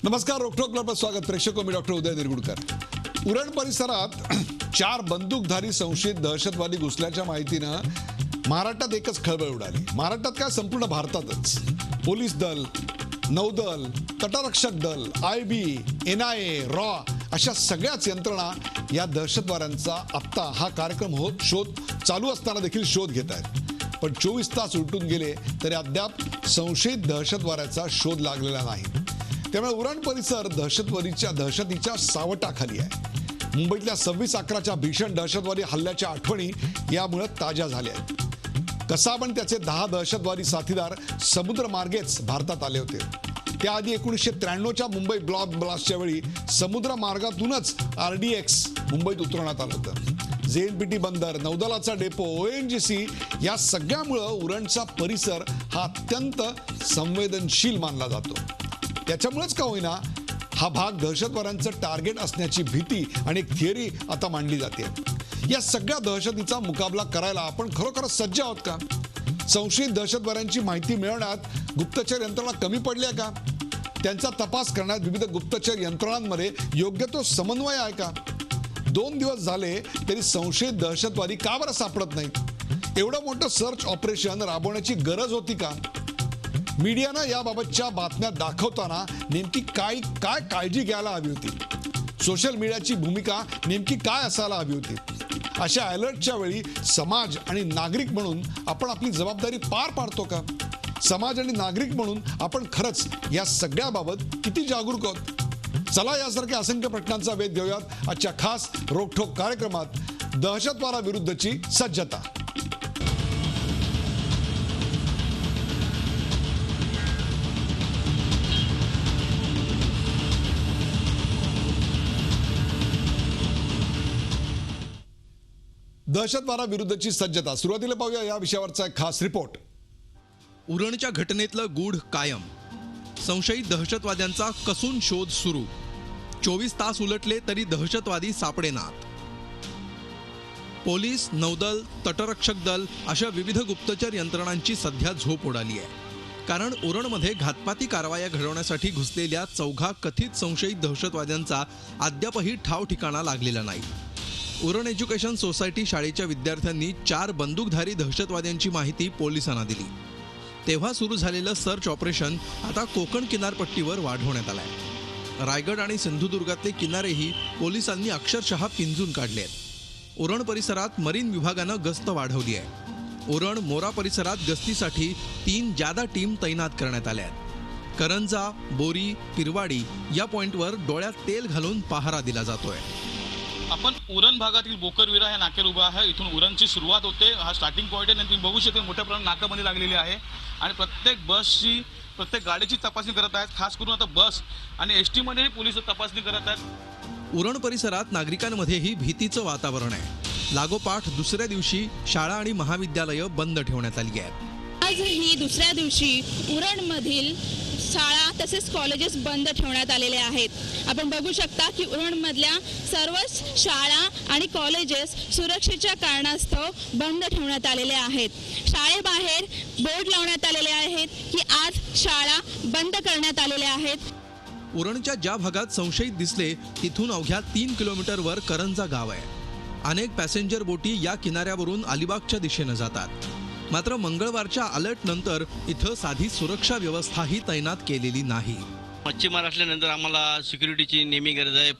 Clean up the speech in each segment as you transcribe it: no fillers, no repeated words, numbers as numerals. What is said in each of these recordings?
नमस्कार. रोखोक क्लबला स्वागत. प्रेक्षक मी डॉक्टर उदय निरगुडकर. उरण परिसरात 4 बंदूकधारी संशयित दहशतवादी घुसल्याच्या माहितीनं महाराष्ट्रात एकच खळबळ उडाली. महाराष्ट्रात काय संपूर्ण भारतातच पोलीस दल, नौदल, तटरक्षक दल, IB, NIA, रॉ अशा सगळ्याच यंत्रणा या दहशतवाद्यांचा आत्ता हा कार्यक्रम शोध चालू असताना देखील शोध घेत आहेत. पण 24 तास उलटून गेले तरी अद्याप संशयित दहशतवाद्याचा शोध लागलेला नाही. त्यामुळे उरण परिसर दहशतीच्या सावटाखाली आहे. मुंबईतल्या 26/11च्या भीषण दहशतवादी हल्ल्याच्या आठवणी यामुळे ताज्या झाल्या आहेत. कसाब आणि त्याचे 10 दहशतवादी साथीदार समुद्रमार्गेच भारतात आले होते. त्याआधी 1993च्या मुंबई ब्लॉक ब्लास्टच्या वेळी समुद्रमार्गातूनच RDX मुंबईत उतरवण्यात आलं होतं. JNPT बंदर, नौदलाचा डेपो, ONGC या सगळ्यामुळे उरणचा परिसर हा अत्यंत संवेदनशील मानला जातो. त्याच्यामुळेच का होईना हा भाग दहशतवाद्यांचं टार्गेट असण्याची भीती आणि एक थिअरी आता मांडली जाते. या सगळ्या दहशतीचा मुकाबला करायला आपण खरोखरच सज्ज आहोत का? संशयित दहशतवाद्यांची माहिती मिळवण्यात गुप्तचर यंत्रणा कमी पडल्या का? त्यांचा तपास करण्यात विविध गुप्तचर यंत्रणांमध्ये योग्य तो समन्वय आहे का? 2 दिवस झाले तरी संशयित दहशतवादी का बरं सापडत नाहीत? एवढं मोठं सर्च ऑपरेशन राबवण्याची गरज होती का? मीडियानं याबाबतच्या बातम्या दाखवताना नेमकी काय काळजी घ्यायला हवी होती? सोशल मीडियाची भूमिका नेमकी काय असायला हवी होती? अशा अलर्टच्या वेळी समाज आणि नागरिक म्हणून आपण आपली जबाबदारी पार पाडतो का? समाज आणि नागरिक म्हणून आपण खरंच या सगळ्याबाबत किती जागरूक आहोत? चला यासारख्या असंख्य प्रश्नांचा वेध घेऊयात आजच्या खास रोखोक कार्यक्रमात. दहशतवादाविरुद्धची सज्जता. दहशतवादाविरुद्धची सज्जता. सुरुवातीला पाहूया या विषयावरचा एक खास रिपोर्ट. उरणच्या घटनेतलं गूढ कायम. संशयित दहशतवाद्यांचा कसून शोध सुरू. 24 तास उलटले तरी दहशतवादी सापडेनात. पोलीस, नौदल, तटरक्षक दल अशा विविध गुप्तचर यंत्रणांची सध्या झोप उडाली आहे. कारण उरणमध्ये घातपाती कारवाया घडवण्यासाठी घुसलेल्या 4 कथित संशयित दहशतवाद्यांचा अद्यापही ठाव ठिकाणा लागलेला नाही. उरण एज्युकेशन सोसायटी शाळेच्या विद्यार्थ्यांनी 4 बंदूकधारी दहशतवाद्यांची माहिती पोलिसांना दिली. तेव्हा सुरू झालेलं सर्च ऑपरेशन आता कोकण किनारपट्टीवर वाढवण्यात आलंय. रायगड आणि सिंधुदुर्गातले किनारेही पोलिसांनी अक्षरशः पिंजून काढले आहेत. उरण परिसरात मरीन विभागानं गस्त वाढवली आहे. उरण मोरा परिसरात गस्तीसाठी 3 जादा टीम तैनात करण्यात आल्या आहेत. करंजा, बोरी, पिरवाडी या पॉइंटवर डोळ्यात तेल घालून पहारा दिला जातोय. आपण उरण भागातील बोकरविरा ह्या नाक्यावर उभा आहे. इथून उरणची सुरुवात होते. हा स्टार्टिंग पॉईंट आहे. तुम्ही बघू शकता मोठ्या प्रमाणात नाकाबंदी लागलेली आहे आणि प्रत्येक गाडीची तपासणी करत आहेत. खास करून आता बस आणि ST मध्येही पोलीस तपासणी करत आहेत. उरण परिसरात नागरिकांमध्येही भीतीचं वातावरण आहे. लागोपाठ दुसऱ्या दिवशी शाळा आणि महाविद्यालयं बंद ठेवण्यात आली आहेत. आज ही दुसऱ्या दिवशी उरणमधील शाळा तसेच कॉलेजेस बंद ठेवण्यात आलेले आहेत. आपण बघू शकता की उरणमधल्या सर्वच शाळा आणि कॉलेजेस सुरक्षेच्या कारणास्तव बंद ठेवण्यात आलेले आहेत. शाळेबाहेर बोर्ड लावण्यात आलेले आहेत की आज शाळा बंद करण्यात आलेल्या आहेत. उरणच्या ज्या भागात संशयित दिसले तिथून अवघ्या 3 किलोमीटरवर करंजा गाव आहे. अनेक पॅसेंजर बोटी या किनाऱ्यावरून अलिबागच्या दिशेनं जातात. मात्र मंगळवारच्या अलर्ट नंतर इथं साधी सुरक्षा व्यवस्थाही तैनात केलेली नाही. मच्छीमार असल्यानंतर आम्हाला सिक्युरिटीची नेहमी गरज आहे.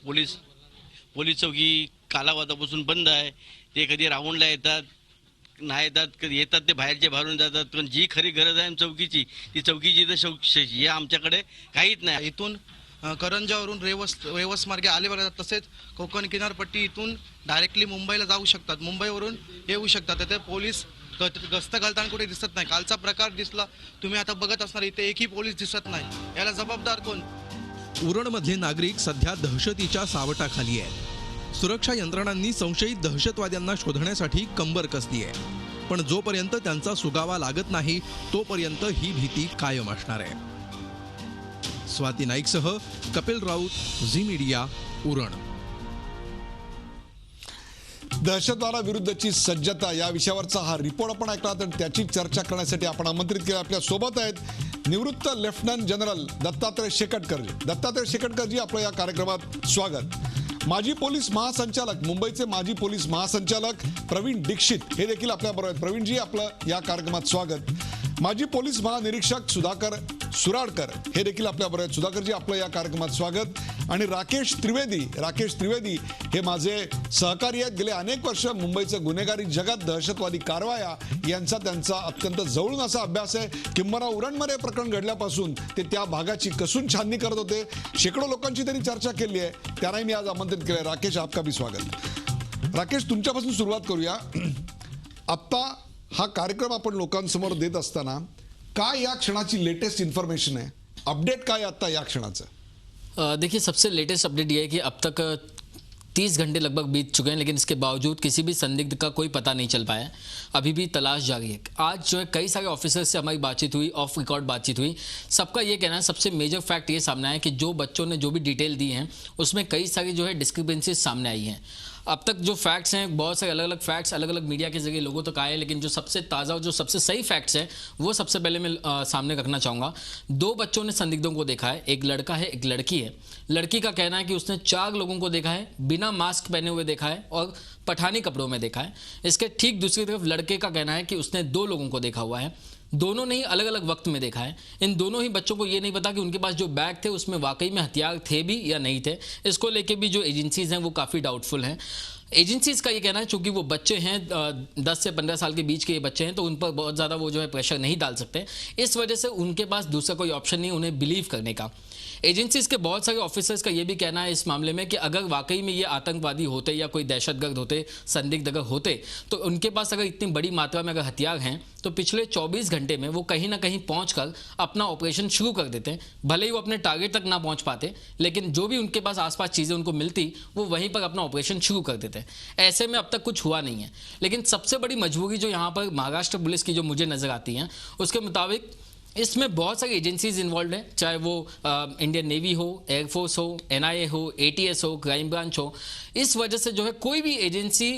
पोलीस चौकी कालावधापासून बंद आहे. ते कधी राऊंडला येतात, नाही येतात, कधी येतात ते बाहेरचे बाहेरून जातात. पण जी खरी गरज आहे चौकीची, ती चौकीची तर हे आमच्याकडे काहीच नाही. इथून करंजावरून रेवस मार्गे अलिबाग जातात. तसेच कोकण किनारपट्टी इथून डायरेक्टली मुंबईला जाऊ शकतात, मुंबईवरून येऊ शकतात. ते पोलीस गस्त घालताना कुठे दिसत नाही. कालचा प्रकार दिसला, तुम्ही आता बघत असणार, इथे एकही पोलीस दिसत नाही. याला जबाबदार कोण? उरणमधले नागरिक सध्या दहशतीच्या सावटाखाली आहेत. सुरक्षा यंत्रणांनी संशयित दहशतवाद्यांना शोधण्यासाठी कंबर कसली आहे. पण जोपर्यंत त्यांचा सुगावा लागत नाही तोपर्यंत ही भीती कायम असणार आहे. स्वाती नाईकसह कपिल राऊत, झी मीडिया, उरण. दहशतवादाविरुद्धची सज्जता या विषयावरचा हा रिपोर्ट आपण ऐकला. तर त्याची चर्चा करण्यासाठी आपण आमंत्रित केलं. आपल्या सोबत आहेत निवृत्त लेफ्टनंट जनरल दत्तात्रय शेकटकरजी आपलं या कार्यक्रमात स्वागत। माजी पोलीस महासंचालक, मुंबईचे माजी पोलीस महासंचालक प्रवीण दीक्षित हे देखील आपल्याबरोबर आहेत। प्रवीणजी, आपलं या कार्यक्रमात स्वागत। माजी पोलीस महानिरीक्षक सुधाकर सुराडकर हे देखील आपल्याबरोबर आहेत। सुधाकरजी, आपलं या कार्यक्रमात स्वागत। आणि राकेश त्रिवेदी हे माझे सहकारी आहेत। गेले अनेक वर्ष मुंबईचं गुन्हेगारी जगात दहशतवादी कारवाया यांचा त्यांचा अत्यंत जवळून असा अभ्यास आहे। किंबहुना उरणमध्ये प्रकरण घडल्यापासून ते त्या भागाची कसून छाननी करत होते। शेकडो लोकांची त्यांनी चर्चा केली आहे, त्यांनाही मी आज आमंत्रित केलंय। राकेश, आपका भी स्वागत। राकेश, तुमच्यापासून सुरुवात करूया। आत्ता हा कार्यक्रम आपण लोकांसमोर देत असताना काय या क्षणाची लेटेस्ट इन्फॉर्मेशन आहे, अपडेट काय आता या क्षणाचं? देखिए, सबसे लेटेस्ट अपडेट ये है कि अब तक 30 घंटे लगभग बीत चुके हैं, लेकिन इसके बावजूद किसी भी संदिग्ध का कोई पता नहीं चल पाया है। अभी भी तलाश जारी है। आज जो है कई सारे ऑफिसर्स से हमारी बातचीत हुई, ऑफ रिकॉर्ड बातचीत हुई। सबका ये कहना है, सबसे मेजर फैक्ट ये सामने आया कि जो बच्चों ने जो भी डिटेल दी हैं उसमें कई सारी जो है डिस्क्रिपेंसीज सामने आई हैं। अब तक जो फैक्ट्स हैं, बहुत सारे अलग अलग फैक्ट्स अलग अलग मीडिया के जरिए लोगों तक आए, लेकिन जो सबसे ताज़ा और जो सबसे सही फैक्ट्स हैं वो सबसे पहले मैं सामने रखना चाहूँगा। 2 बच्चों ने संदिग्धों को देखा है, एक लड़का है एक लड़की है। लड़की का कहना है कि उसने 4 लोगों को देखा है, बिना मास्क पहने हुए देखा है और पठानी कपड़ों में देखा है। इसके ठीक दूसरी तरफ लड़के का कहना है कि उसने 2 लोगों को देखा हुआ है। दोनों ने ही अलग अलग वक्त में देखा है। इन दोनों ही बच्चों को ये नहीं पता कि उनके पास जो बैग थे उसमें वाकई में हथियार थे भी या नहीं थे। इसको लेके भी जो एजेंसीज हैं वो काफ़ी डाउटफुल हैं। एजेंसीज का ये कहना है, चूंकि वो बच्चे हैं 10 से 15 साल के बीच के ये बच्चे हैं, तो उन पर बहुत ज़्यादा वो जो है प्रेशर नहीं डाल सकते। इस वजह से उनके पास दूसरा कोई ऑप्शन नहीं उन्हें बिलीव करने का। एजेंसीज के बहुत सारे ऑफिसर्स का ये भी कहना है इस मामले में कि अगर वाकई में ये आतंकवादी होते या कोई दहशतगर्द होते, संदिग्ध अगर होते, तो उनके पास अगर इतनी बड़ी मात्रा में अगर हथियार हैं तो पिछले 24 घंटे में वो कहीं ना कहीं पहुंचकर अपना ऑपरेशन शुरू कर देते हैं। भले ही वो अपने टारगेट तक ना पहुंच पाते, लेकिन जो भी उनके पास आसपास चीज़ें उनको मिलती वो वहीं पर अपना ऑपरेशन शुरू कर देते हैं। ऐसे में अब तक कुछ हुआ नहीं है। लेकिन सबसे बड़ी मजबूरी जो यहाँ पर महाराष्ट्र पुलिस की जो मुझे नज़र आती हैं, उसके मुताबिक इसमें बहुत सारी एजेंसीज इन्वॉल्व हैं, चाहे वो इंडियन नेवी हो, एयरफोर्स हो, NIA हो, ATS हो, क्राइम ब्रांच हो। इस वजह से जो है कोई भी एजेंसी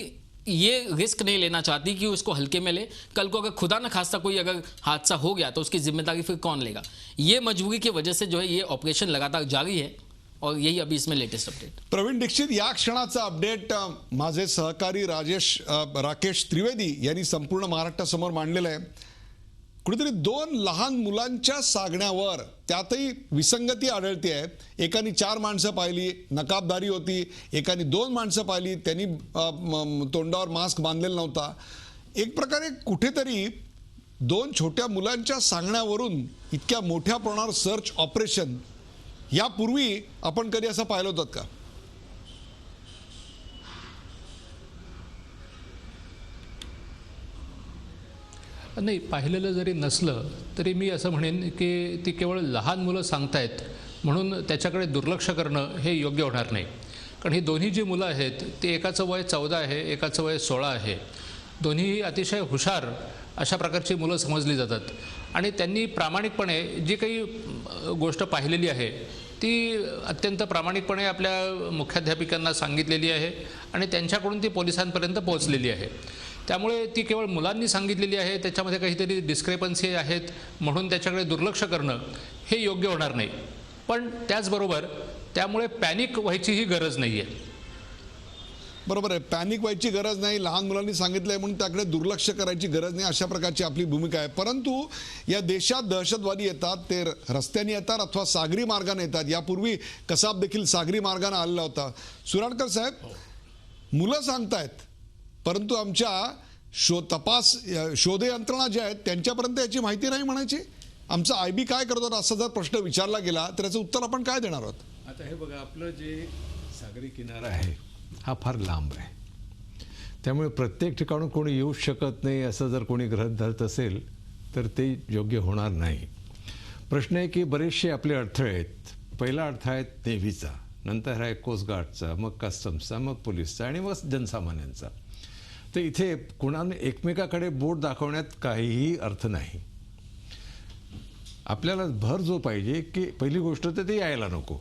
ये रिस्क नहीं लेना चाहती कि उसको हल्के में ले। कल को अगर खुदा न खास्ता कोई अगर हादसा हो गया तो उसकी जिम्मेदारी फिर कौन लेगा? ये मजबूरी की वजह से जो है ये ऑपरेशन लगातार जारी है और यही अभी इसमें लेटेस्ट अपडेट। प्रवीण दीक्षित, या क्षणाचा अपडेट माझे सहकारी राकेश त्रिवेदी यांनी संपूर्ण महाराष्ट्रासमोर मांडलेलं आहे। कुठेतरी 2 लहान मुलांच्या सांगण्यावर त्यातही विसंगती आढळते आहे। एकाने 4 माणसं पाहिली, नकाबदारी होती, एकाने 2 माणसं पाहिली, त्यांनी तोंडावर मास्क बांधलेला नव्हता। एक प्रकारे कुठेतरी 2 छोट्या मुलांच्या सांगण्यावरून इतक्या मोठ्या प्रमाणावर सर्च ऑपरेशन यापूर्वी आपण कधी असं पाहिलं होतं का? नाही, पाहिलेलं जरी नसलं तरी मी असं म्हणेन की ती केवळ लहान मुलं सांगतायत म्हणून त्याच्याकडे दुर्लक्ष करणं हे योग्य होणार नाही। कारण ही दोन्ही जी मुलं आहेत ती एकाचं वय 14 आहे, एकाचं वय 16 आहे। दोन्हीही अतिशय हुशार अशा प्रकारची मुलं समजली जातात आणि त्यांनी प्रामाणिकपणे जी काही गोष्ट पाहिलेली आहे ती अत्यंत प्रामाणिकपणे आपल्या मुख्याध्यापिकांना सांगितलेली आहे आणि त्यांच्याकडून ती पोलिसांपर्यंत पोहोचलेली आहे। त्यामुळे ती केवळ मुलांनी सांगितलेली आहे, त्याच्यामध्ये काहीतरी डिस्क्रिपन्सी आहेत म्हणून त्याच्याकडे दुर्लक्ष करणं हे योग्य होणार नाही। पण त्याचबरोबर त्यामुळे पॅनिक व्हायचीही गरज नाही आहे। बरोबर आहे, पॅनिक व्हायची गरज नाही, लहान मुलांनी सांगितलंय म्हणून त्याकडे दुर्लक्ष करायची गरज नाही, अशा प्रकारची आपली भूमिका आहे। परंतु या देशात दहशतवादी येतात ते रस्त्याने येतात अथवा सागरी मार्गाने येतात। यापूर्वी कसाब देखील सागरी मार्गाने आलेला होता। सुराडकर साहेब, मुलं सांगतायत परंतु आमच्या शोध यंत्रणा ज्या आहेत त्यांच्यापर्यंत याची माहिती नाही म्हणायची। आमचा IB काय करतो असा जर प्रश्न विचारला गेला तर याचं उत्तर आपण काय देणार आहोत? आता हे बघा, आपलं जे सागरी किनारा आहे हा फार लांब आहे, त्यामुळे प्रत्येक ठिकाणून कोणी येऊ शकत नाही असं जर कोणी गृहीत धरत असेल तर ते योग्य होणार नाही। प्रश्न आहे की बरेचसे आपले अडथळे आहेत। पहिला अडथळा आहे नेव्हीचा, नंतर आहे कोस्ट गार्डचा, मग कस्टम्सचा, मग पोलिसचा आणि मग जनसामान्यांचा। तर इथे कोणाने एकमेकाकडे बोट दाखवण्यात काहीही अर्थ नाही। आपल्याला भर जो पाहिजे की पहिली गोष्ट तर ते यायला नको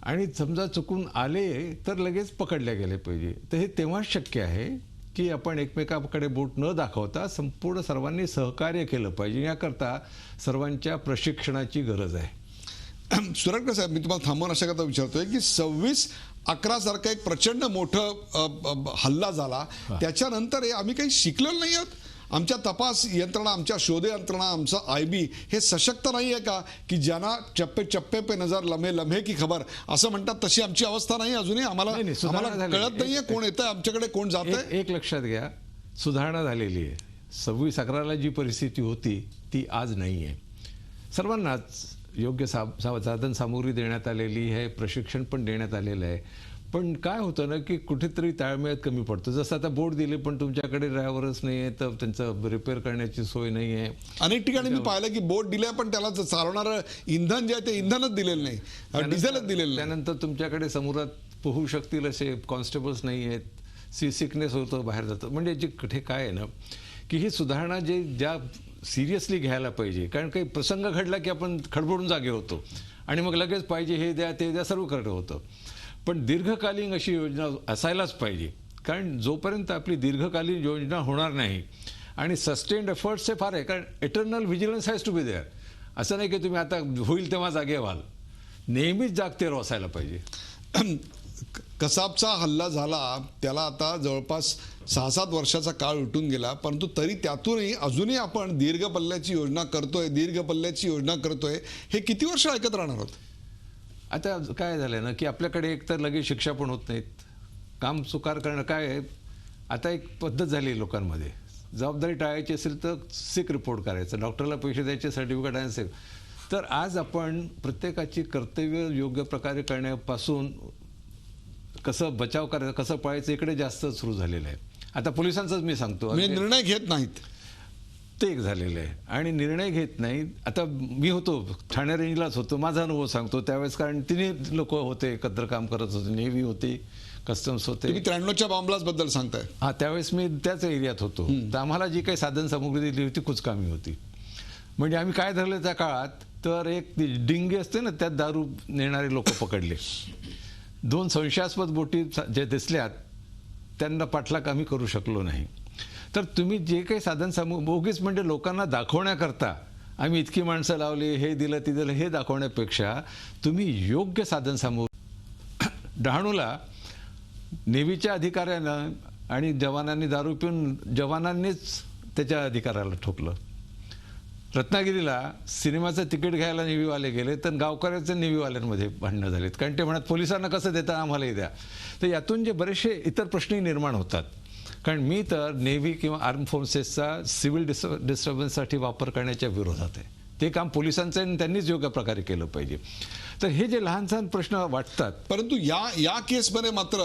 आणि समजा चुकून आले तर लगेच पकडले गेले पाहिजे। तर हे तेव्हाच शक्य आहे की आपण एकमेकाकडे बोट न दाखवता संपूर्ण सर्वांनी सहकार्य केलं पाहिजे. याकरता सर्वांच्या प्रशिक्षणाची गरज आहे. सुरटकर साहेब, मी तुम्हाला थांबवून अशा करता विचारतोय की 26/11 सारखा एक प्रचंड मोठं हल्ला झाला, त्याच्यानंतर आम्ही काही शिकलेलो नाही आहोत. आमच्या तपास यंत्रणा, आमच्या शोध यंत्रणा, आमचा IB हे सशक्त नाही आहे का की ज्यांना चप्पे चप्पे पे नजर लम्हे लम्हे की खबर असं म्हणतात, तशी आमची अवस्था नाही अजूनही. आम्हाला कळत नाहीये कोण येतं आमच्याकडे, कोण जातंय. एक लक्षात घ्या, सुधारणा झालेली आहे. 26/11ला जी परिस्थिती होती ती आज नाही आहे. सर्वांनाच योग्य साधन सामुग्री देण्यात आलेली आहे, प्रशिक्षण पण देण्यात आलेलं आहे. पण काय होतं ना की कुठेतरी ताळमेळ कमी पडतो. जसं आता बोट दिले पण तुमच्याकडे ड्रायव्हरच नाही आहे, तर त्यांचं रिपेअर करण्याची सोय नाही आहे. अनेक ठिकाणी मी पाहिलं की बोट दिल्या पण त्याला चालवणारं इंधन जे आहे ते इंधनच दिलेलं नाही, डिझेलच दिलेलं नाही. त्यानंतर तुमच्याकडे समुद्रात पोहू शकतील असे कॉन्स्टेबल्स नाही आहेत, सिकनेस होतं, बाहेर जातं. म्हणजे जे कुठे काय आहे ना की ही सुधारणा ज्या सिरियसली घ्यायला पाहिजे. कारण काही प्रसंग घडला की आपण खडबडून जागे होतो आणि मग लगेच पाहिजे हे द्या ते द्या सर्व करणं होतं. पण दीर्घकालीन अशी योजना असायलाच पाहिजे. कारण जोपर्यंत आपली दीर्घकालीन योजना होणार नाही आणि सस्टेन्ड एफर्ट्स हे फार आहे. कारण eternal vigilance has to be there. असं नाही की तुम्ही आता होईल तेव्हा जागे व्हाल, नेहमीच जागते असायला पाहिजे. कसाबचा हल्ला झाला त्याला आता जवळपास 6-7 वर्षाचा काळ उठून गेला, परंतु तरी त्यातूनही अजूनही आपण दीर्घ पल्ल्याची योजना करतोय. हे किती वर्ष ऐकत राहणार आहोत. आता काय झालं ना की आपल्याकडे एक तर लगेच शिक्षा पण होत नाहीत. काम चुकार करणं काय आहे, आता एक पद्धत झाली आहे लोकांमध्ये. जबाबदारी टाळायची असेल तर सिक रिपोर्ट करायचं, डॉक्टरला पैसे द्यायचे, सर्टिफिकेट आणायचे. तर आज आपण प्रत्येकाची कर्तव्य योग्य प्रकारे करण्यापासून कसं बचाव करायचा, कसं पळायचं इकडे जास्त सुरू झालेलं आहे. आता पोलिसांचंच मी सांगतो, निर्णय घेत नाहीत ते एक झालेलं आहे. आणि निर्णय घेत नाही. आता मी होतो ठाणे रेंजलाच होतो, माझा अनुभव सांगतो त्यावेळेस. कारण तिन्ही लोक होते, एकत्र काम करत होते, नेव्ही होती, कस्टम्स होते. तुम्ही 93च्या बॉम्ब बद्दल सांगताय. हां, त्यावेळेस मी त्याच एरियात होतो. तर आम्हाला जी काही साधन सामुग्री दिली होती कुचकामी होती. म्हणजे आम्ही काय धरलं त्या काळात, तर एक डिंगी असते ना त्यात दारू नेणारे लोक पकडले. 2 संशयास्पद बोटी जे दिसल्यात त्यांना पाठलाग आम्ही करू शकलो नाही. तर तुम्ही जे काही साधन सामुग्री बोगीच म्हणजे लोकांना दाखवण्याकरता आम्ही इतकी माणसं लावली, हे दिलं ते दिलं, हे दाखवण्यापेक्षा तुम्ही योग्य साधन सामुग्री. डहाणूला नेव्हीच्या अधिकाऱ्यानं आणि जवानांनी दारू पिऊन जवानांनीच त्याच्या अधिकाऱ्याला ठोकलं. रत्नागिरीला सिनेमाचं तिकीट घ्यायला नेव्हीवाले गेले तर गावकऱ्याचं नेव्हीवाल्यांमध्ये भांडणं झालीत. कारण ते म्हणत पोलिसांना कसं देता आम्हालाही द्या. तर यातून जे बरेचसे इतर प्रश्नही निर्माण होतात. कारण मी तर नेव्ही किंवा आर्म फोर्सेसचा सिव्हिल डिस्टर्बन्ससाठी वापर करण्याच्या विरोधात आहे. ते काम पोलिसांचं आणि त्यांनीच योग्य प्रकारे केलं पाहिजे. तर हे जे लहान सहान प्रश्न वाटतात, परंतु या केसमध्ये मात्र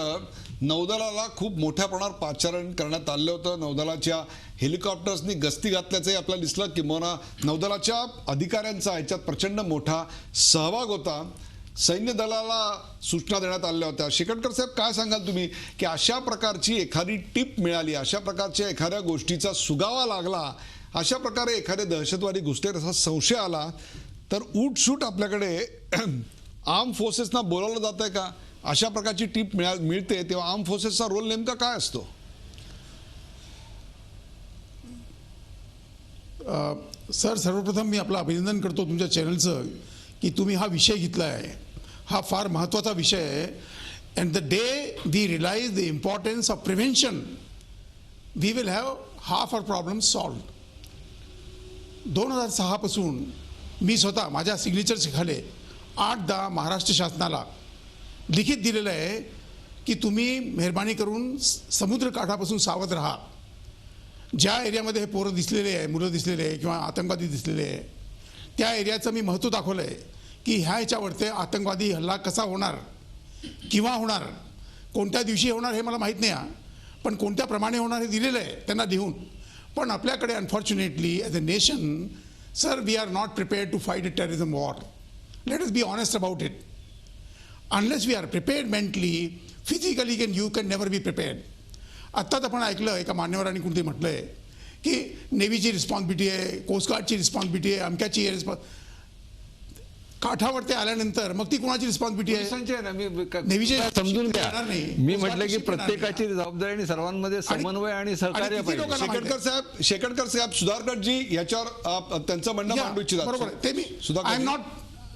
नौदलाला खूप मोठ्या प्रमाणात पाचारण करण्यात आलं होतं. नौदलाच्या हेलिकॉप्टर्सनी गस्ती घातल्याचंही आपल्याला दिसलं, किंवा नौदलाच्या अधिकाऱ्यांचा ह्याच्यात प्रचंड मोठा सहभाग होता. सैन्य दलाला सूचना देण्यात आल्या होत्या. शेकटकर साहेब, काय सांगाल तुम्ही की अशा प्रकारची एखादी टिप मिळाली, अशा प्रकारच्या एखाद्या गोष्टीचा सुगावा लागला, अशा प्रकारे एखादे दहशतवादी घुसले असा संशय आला तर उठसूट आपल्याकडे आर्म फोर्सेसना बोलावलं जात आहे का? अशा प्रकारची टीप मिळते तेव्हा आर्म फोर्सेसचा रोल नेमका काय असतो? सर, सर्वप्रथम मी आपलं अभिनंदन करतो तुमच्या चॅनलचं की तुम्ही हा विषय घेतला आहे. हा फार महत्त्वाचा विषय आहे. And the day we realise the importance of prevention we will have half our problem solved. 2006 पासून मी स्वतः माझ्या सिग्नेचर खाली 8-10 महाराष्ट्र शासनाला लिखित दिलेलं आहे की तुम्ही मेहरबानी करून समुद्रकाठापासून सावध राहा. ज्या एरियामध्ये हे पोरं दिसलेले आहे, मुलं दिसलेले आहे किंवा आतंकवादी दिसलेले आहे, त्या एरियाचं मी महत्त्व दाखवलं आहे की ह्याच्यावरती आतंकवादी हल्ला कसा होणार, किंवा होणार, कोणत्या दिवशी होणार हे मला माहीत नाही, पण कोणत्या प्रमाणे होणार हे दिलेलं आहे त्यांना लिहून. पण आपल्याकडे unfortunately as a nation, sir, we are not prepared to fight a terrorism war. Let us be honest about it. Unless we are prepared mentally, physically you can never be prepared. आत्ताच आपण ऐकलं एका मान्यवरांनी कोणते म्हटलं आहे की नेव्हीची responsibility आहे, कोस्टगार्डची रिस्पॉन्सिबिलिटी आहे, अमक्याची काठावर ते आल्यानंतर मग ती कोणाची रिस्पॉन्सिबिलिटी आहे? पोलिसांची आहे ना. मी नेव्हीचे समजून घ्या. येणार नाही. मी कोस्ट म्हटलं की गार्ड शिकणार प्रत्येकाची जबाबदारी आणि सर्वांमध्ये समन्वय आणि सहकार्य किती पाहिजे. लोकांना शेकटकर साहेब सुधाकरजी याच्यावर त्यांचं म्हणणं या, मांडू इच्छितात. बरोबर आहे. ते मी सुधाकर आय एम नॉट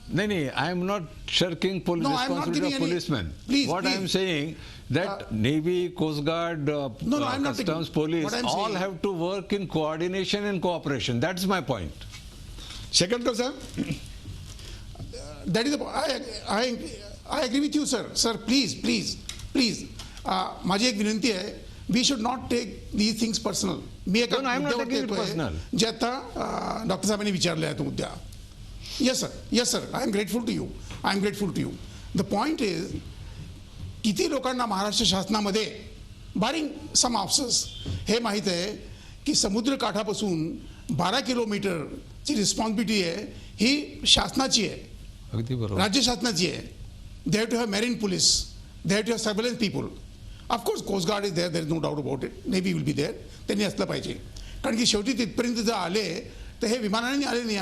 नाही, I am not shirking police No, I am not responsibility giving of any- policemen. Please, What I am please. saying that Navy, Coast Guard, No, I am not Customs, taking- Police, what I am all saying- have to work in coordination and cooperation. That's my point. Shekatkar साहेब, that is I agree with you, sir. Sir, please. माझी एक विनंती आहे, we should not take these things personal. मी एका No, I am not मुद्द्यावरती taking it येतोय, personal. जे आता डॉक्टर साहेबांनी विचारले आहे तो मुद्दा. Yes sir, I am grateful to you. The point is, किती लोकांना महाराष्ट्र शासनामध्ये बारिंग सम ऑफिसर्स हे माहीत आहे की समुद्र काठापासून 12 किलोमीटरची रिस्पॉन्सिबिलिटी आहे ही शासनाची आहे, अगदी बरोबर. राज्य शासनाची आहे. They have to have marine police, they have to have surveillance people. Of course coast guard is there is no doubt about it. Navy will be there. त्यांनी असलं पाहिजे, कारण की शेवटी तिथपर्यंत जर आले तर हे विमानाने आले नाही.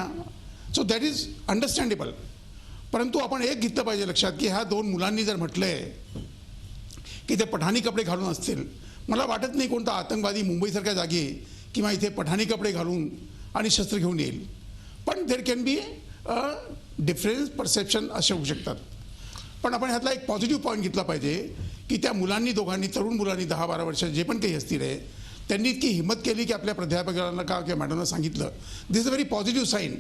So that is understandable. परंतु आपण एक घेतलं पाहिजे लक्षात की ह्या 2 मुलांनी जर म्हटलंय की ते पठाणी कपडे घालून असतील, मला वाटत नाही कोणता आतंकवादी मुंबईसारख्या जागी किंवा इथे पठाणी कपडे घालून आणि शस्त्र घेऊन येईल. पण there can be a difference perception असे होऊ शकतात. पण आपण ह्यातला एक पॉझिटिव्ह पॉईंट घेतला पाहिजे की त्या मुलांनी, दोघांनी, तरुण मुलांनी 10-12 वर्ष जे पण काही असतील आहे, त्यांनी इतकी हिंमत केली की आपल्या प्राध्यापकांना किंवा मॅडमना सांगितलं. This is a very positive sign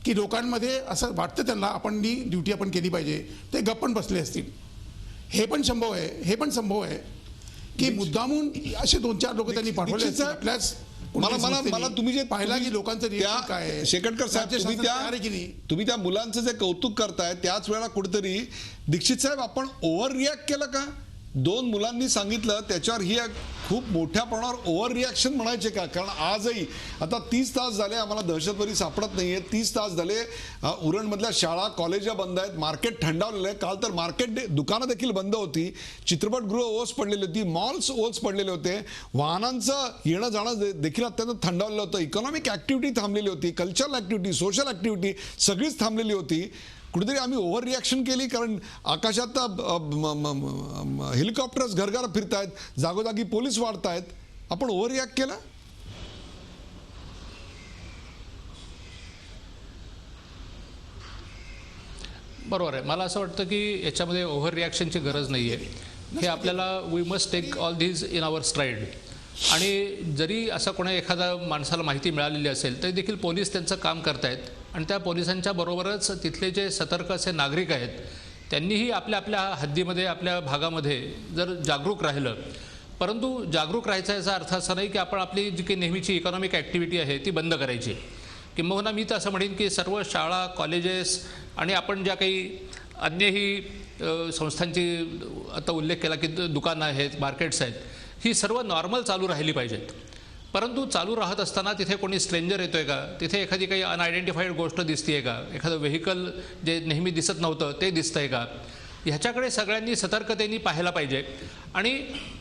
की लोकांमध्ये असं वाटतं त्यांना आपण ड्युटी आपण केली पाहिजे, ते गप्पन बसले असतील. हे पण संभव आहे की मुद्दामून असे 2-4 लोक त्यांनी पाठवले असतील. आपल्याच मला तुम्ही जे पाहिला की लोकांचं रिएक्शन काय आहे. शेकटकर साहेब, तुम्ही त्या मुलांचं जे कौतुक करताय त्याच वेळा कुठेतरी दीक्षित साहेब आपण ओव्हर रिॲक्ट केलं का? 2 मुलांनी सांगितलं त्याच्यावर ही खूप मोठ्या प्रमाणावर ओव्हर रिॲक्शन म्हणायचे का? कारण आजही आता 30 तास झाले आम्हाला दहशतवादी सापडत नाहीये. 30 तास झाले उरणमधल्या शाळा कॉलेजा बंद आहेत, मार्केट थंडावलेलं आहे. काल तर मार्केट दुकानं देखील बंद होती, चित्रपटगृह ओस पडलेली होती, मॉल्स ओस पडलेले होते, वाहनांचं येणं जाणं देखील अत्यंत थंडावलेलं होतं, इकॉनॉमिक ॲक्टिव्हिटी थांबलेली होती, कल्चरल ॲक्टिव्हिटी, सोशल ॲक्टिव्हिटी सगळीच थांबलेली होती. कुठेतरी आम्ही ओव्हर रिॲक्शन केली, कारण आकाशात हेलिकॉप्टर्स घरघर फिरत आहेत, जागोजागी पोलीस वाढत आहेत. आपण ओव्हर रिॲक्ट केला? बरोबर आहे. मला असं वाटतं की याच्यामध्ये ओव्हर रिॲक्शनची गरज नाही आहे. हे आपल्याला we must take all these in our stride. आणि जरी असं कोणा एखाद्या माणसाला माहिती मिळालेली असेल तरी देखील पोलीस त्यांचं काम करतायत. आणि त्या पोलिसांच्या बरोबरच तिथले जे सतर्क असे नागरिक आहेत त्यांनीही आपल्या हद्दीमध्ये, आपल्या भागामध्ये जर जागरूक राहिलं. परंतु जागरूक राहायचा याचा अर्थ असा नाही की आपण आपली जी काही नेहमीची इकॉनॉमिक ॲक्टिव्हिटी आहे ती बंद करायची. किंबहुना मी तर असं म्हणेन की सर्व शाळा, कॉलेजेस आणि आपण ज्या काही अन्यही संस्थांची आता उल्लेख केला की दुकानं आहेत, मार्केट्स आहेत, ही सर्व नॉर्मल चालू राहिली पाहिजेत. परंतु चालू राहत असताना तिथे कोणी स्ट्रेंजर येतोय का, तिथे एखादी काही अनआयडेंटिफाईड गोष्ट दिसते का, एखादं व्हेकल जे नेहमी दिसत नव्हतं ते दिसतंय का, ह्याच्याकडे सगळ्यांनी सतर्कतेने पाहायला पाहिजे. आणि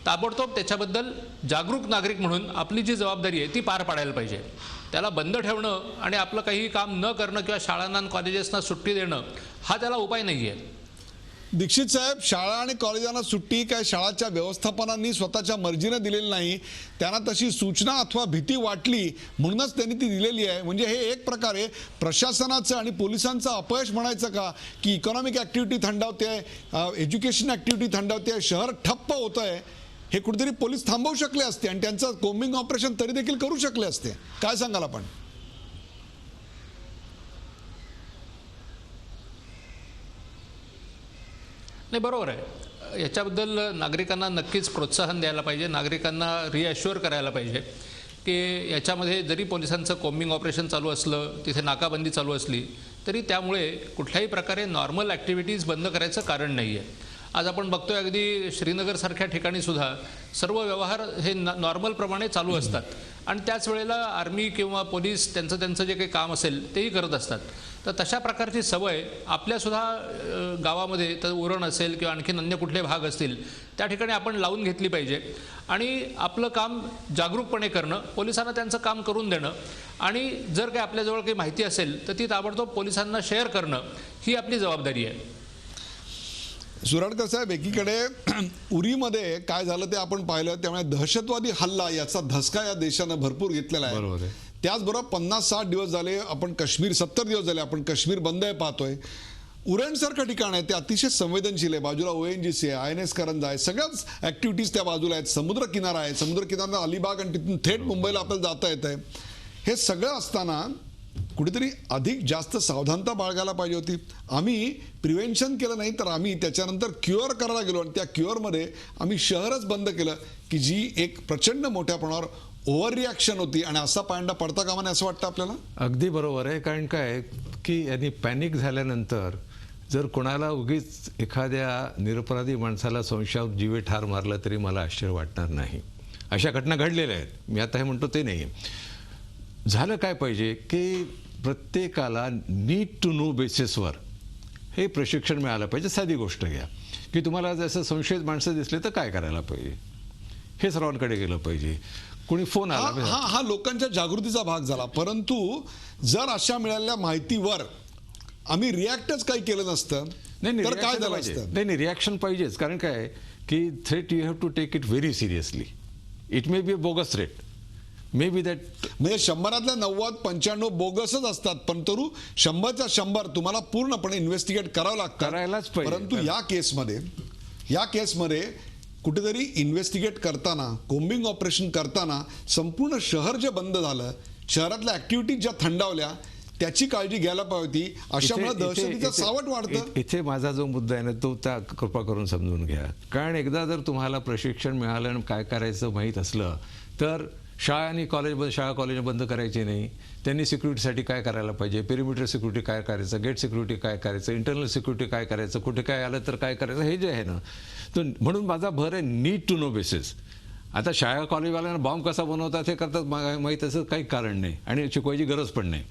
ताबडतोब त्याच्याबद्दल जागरूक नागरिक म्हणून आपली जी जबाबदारी आहे ती पार पाडायला पाहिजे. त्याला बंद ठेवणं आणि आपलं काही काम न करणं किंवा शाळांना कॉलेजेसना सुट्टी देणं हा त्याला उपाय नाही आहे. दीक्षित साहेब, शाळा आणि कॉलेजांना सुट्टी काय शाळाच्या व्यवस्थापनांनी स्वतःच्या मर्जीने दिलेली नाही, त्यांना तशी सूचना अथवा भीती वाटली म्हणूनच त्यांनी ती दिलेली आहे. म्हणजे हे एक प्रकारे प्रशासनाचं आणि पोलिसांचं अपयश म्हणायचं का की इकॉनॉमिक ॲक्टिव्हिटी थंडावते, एज्युकेशन ॲक्टिव्हिटी थंडावते, शहर ठप्प होतं आहे. हे कुठेतरी पोलीस थांबवू शकले असते आणि त्यांचं कोम्बिंग ऑपरेशन तरी देखील करू शकले असते. काय सांगाल आपण? नाही, बरोबर आहे. याच्याबद्दल नागरिकांना नक्कीच प्रोत्साहन द्यायला पाहिजे, नागरिकांना रिॲश्युअर करायला पाहिजे की याच्यामध्ये जरी पोलिसांचं कोम्बिंग ऑपरेशन चालू असलं, तिथे नाकाबंदी चालू असली तरी त्यामुळे कुठल्याही प्रकारे नॉर्मल ॲक्टिव्हिटीज बंद करायचं कारण नाही आहे. आज आपण बघतोय अगदी श्रीनगरसारख्या ठिकाणी सुद्धा सर्व व्यवहार हे नॉर्मलप्रमाणे चालू असतात आणि त्याच वेळेला आर्मी किंवा पोलीस त्यांचं जे काही काम असेल तेही करत असतात. तर तशा प्रकारची सवय आपल्यासुद्धा गावामध्ये, तर उरण असेल किंवा आणखीन अन्य कुठले भाग असतील त्या ठिकाणी आपण लावून घेतली पाहिजे आणि आपलं काम जागरूकपणे करणं, पोलिसांना त्यांचं काम करून देणं आणि जर काही आपल्याजवळ काही माहिती असेल तर ती ताबडतोब पोलिसांना शेअर करणं ही आपली जबाबदारी आहे. सुराडकर साहेब, एकीकडे उरीमध्ये काय झालं ते आपण पाहिलं, त्यामुळे दहशतवादी हल्ला याचा धसका या देशानं भरपूर घेतलेला आहे. बरोबर आहे. त्याचबरोबर 50-60 दिवस झाले आपण काश्मीर, 70 दिवस झाले आपण काश्मीर बंद आहे पाहतोय. उरणसारखं ठिकाण आहे ते अतिशय संवेदनशील आहे. बाजूला ONGC आहे, INS करंजा आहे, सगळ्याच ऍक्टिव्हिटीज त्या बाजूला आहेत. समुद्र किनारा आहे, समुद्र किनारा अलिबाग आणि तिथून थेट मुंबईला आपल्याला जाता येत आहे. हे सगळं असताना कुठेतरी अधिक जास्त सावधानता बाळगायला पाहिजे होती. आम्ही प्रिव्हेन्शन केलं नाही तर आम्ही त्याच्यानंतर क्युअर करायला गेलो आणि त्या क्युअरमध्ये आम्ही शहरच बंद केलं की जी एक प्रचंड मोठ्या प्रमाणावर ओव्हर रिॲक्शन होती आणि असा पायंडा पडता कामा नये असं वाटतं आपल्याला. अगदी बरोबर आहे. कारण काय की यांनी पॅनिक झाल्यानंतर जर कोणाला उगीच एखाद्या निरपराधी माणसाला संशयात जीवे ठार मारलं तरी मला आश्चर्य वाटणार नाही. अशा घटना घडलेल्या आहेत. मी आता हे म्हणतो ते नाही. झालं काय पाहिजे की प्रत्येकाला नीड टू नो बेसिसवर हे प्रशिक्षण मिळालं पाहिजे. साधी गोष्ट घ्या की तुम्हाला जसं संशयित माणसं दिसले तर काय करायला पाहिजे हे सर्वांकडे गेलं पाहिजे. कोणी फोन आला, हा लोकांच्या जागृतीचा भाग झाला. परंतु जर अशा मिळालेल्या माहितीवर आम्ही रिॲक्टच काही केलं नसतं तर काय झालं असतं. नाही, रिॲक्शन पाहिजेच. कारण काय की threat you have to take it very seriously. It may be a bogus threat, may be that. म्हणजे 100 90-95 बोगसच असतात, पण तरू 100च्या 100 तुम्हाला पूर्णपणे इन्व्हेस्टिगेट करावं लागतं. करायलाच पाहिजे. परंतु या केसमध्ये कुठेतरी इन्व्हेस्टिगेट करताना, कोम्बिंग ऑपरेशन करताना संपूर्ण शहर जे बंद झालं, शहरातल्या ऍक्टिव्हिटीज ज्या थंडावल्या, त्याची काळजी घ्यायला पाहिजे होती. अशामुळे दहशतीचं सावट वाढतं. इथे माझा जो मुद्दा आहे ना तो त्या कृपा करून समजून घ्या. कारण एकदा जर तुम्हाला प्रशिक्षण मिळालं आणि काय करायचं माहीत असलं तर शाळा आणि कॉलेज बंद करायचे नाही. त्यांनी सिक्युरिटीसाठी काय करायला पाहिजे, पेरिमीटर सिक्युरिटी काय करायचं, गेट सिक्युरिटी काय करायचं, इंटरनल सिक्युरिटी काय करायचं, कुठे काय आलं तर काय करायचं, हे जे आहे ना. तर म्हणून माझा भर आहे नीड टू नो बेसिस. आता शाळा कॉलेजवाल्यांना बॉम्ब कसा बनवतात हे करतात माहीत असं काही कारण नाही आणि शिकवायची गरज पण नाही.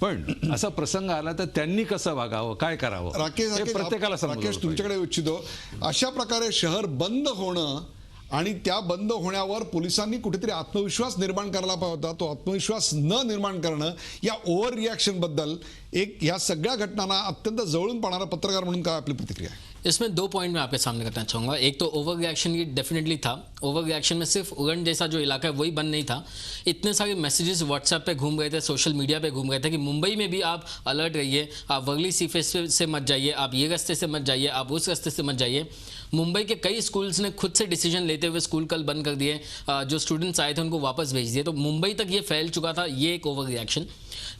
पण असा प्रसंग आला तर त्यांनी कसं वागावं, काय करावं, राकेश प्रत्येकाला राकेश तुमच्याकडे इच्छितो. अशा प्रकारे शहर बंद होणं आणि त्या बंद होण्यावर पोलिसांनी कुठेतरी आत्मविश्वास निर्माण करायला पाहिजे होता. तो आत्मविश्वास न निर्माण करणं, या ओव्हर रिॲक्शन बद्दल एक या सगळ्या घटनांना अत्यंत जवळून पाहणारा पत्रकार म्हणून काय आपली प्रतिक्रिया आहे? इसमें 2 पॉइंट मैं आपके सामने करना चाहूँगा. एक तो ओवर रिएक्शन ये डेफिनेटली था. ओवर रिएक्शन में सिर्फ उरण जैसा जो इलाका है वही बंद नहीं था. इतने सारे मैसेजेस व्हाट्सएप पे घूम रहे थे, सोशल मीडिया पे घूम रहे थे कि मुंबई में भी आप अलर्ट रहिए, आप वर्ली सी फेस से मत जाइए, आप ये रास्ते से मत जाइए, आप उस रास्ते से मत जाइए. मुंबई के कई स्कूल्स ने खुद से डिसीजन लेते हुए स्कूल कल बंद कर दिए. जो स्टूडेंट्स आए थे उनको वापस भेज दिए. तो मुंबई तक ये फैल चुका था. ये एक ओवर रिएक्शन.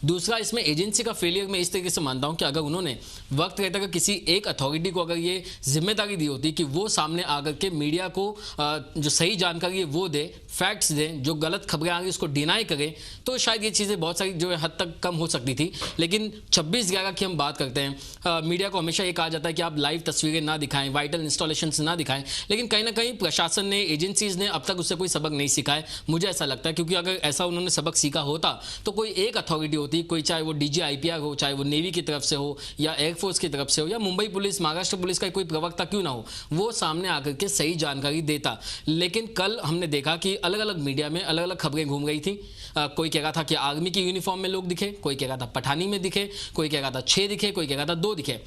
दूसरा, इसमें एजेंसी का फेलियर मैं इस तरीके से मानता हूं कि अगर उन्होंने वक्त रहता कि किसी एक अथॉरिटी को अगर ये जिम्मेदारी दी होती कि वो सामने आकर के मीडिया को जो सही जानकारी है वो दे, फैक्ट्स दे, जो गलत खबरें आ रही उसको डिनाई करे, तो शायद ये चीज़ें बहुत सारी जो है हद तक कम हो सकती थी. लेकिन 26/11 की हम बात करते हैं, मीडिया को हमेशा ये कहा जाता है कि आप लाइव तस्वीरें ना दिखाएं, वाइटल इंस्टॉलेशंस ना दिखाएं, लेकिन कहीं ना कहीं प्रशासन ने, एजेंसीज ने अब तक उससे कोई सबक नहीं सीखा है. मुझे ऐसा लगता है क्योंकि अगर ऐसा उन्होंने सबक सीखा होता तो कोई एक अथॉरिटी होती, कोई चाहे वो DG/IPR हो, चाहे वो नेवी की तरफ से हो या एयरफोर्स की तरफ से हो या मुंबई पुलिस, महाराष्ट्र पुलिस का कोई प्रवक्ता क्यों ना हो, वो सामने आकर के सही जानकारी देता. लेकिन कल हमने देखा कि अलग अलग मीडिया में अलग अलग खबरें घूम रही थी. कोई कह रहा था कि आर्मी की यूनिफॉर्म में लोग दिखे, कोई कह रहा था पठानी में दिखे, कोई कह रहा था 6 दिखे, कोई कह रहा था 2 दिखे.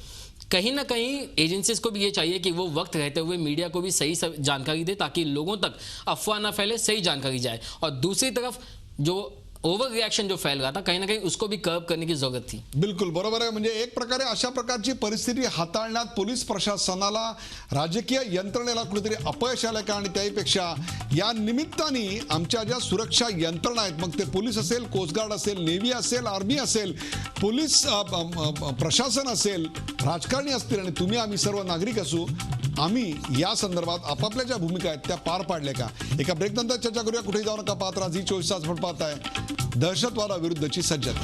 कहीं ना कहीं एजेंसीज को भी ये चाहिए कि वो वक्त रहते हुए मीडिया को भी सही जानकारी दे ताकि लोगों तक अफवाह ना फैले, सही जानकारी जाए. और दूसरी तरफ जो ओव्हर रिॲक्शन जो फैल रहा था कहीं ना कहीं उसको भी कर्व करने की जरूरत थी. बिलकुल बरोबर आहे. म्हणजे एक प्रकारे अशा प्रकारची परिस्थिती हाताळण्यात पोलीस प्रशासनाला, राजकीय यंत्रणेला कुठेतरी अपयश आलं का? आणि त्याहीपेक्षा या निमित्ताने आमच्या ज्या सुरक्षा यंत्रणा आहेत, मग ते पोलीस असेल, कोस्टगार्ड असेल, नेव्ही असेल, आर्मी असेल, पोलीस प्रशासन असेल, राजकारणी असतील आणि तुम्ही आम्ही सर्व नागरिक असू, आम्ही या संदर्भात आपापल्या ज्या भूमिका आहेत त्या पार पाडल्या का? एका ब्रेक नंतर चर्चा करूया. कुठेही जाऊ नका, पाहत राहा झी24 तास. आपण पाहताय दहशतवादाविरुद्धची सज्जता.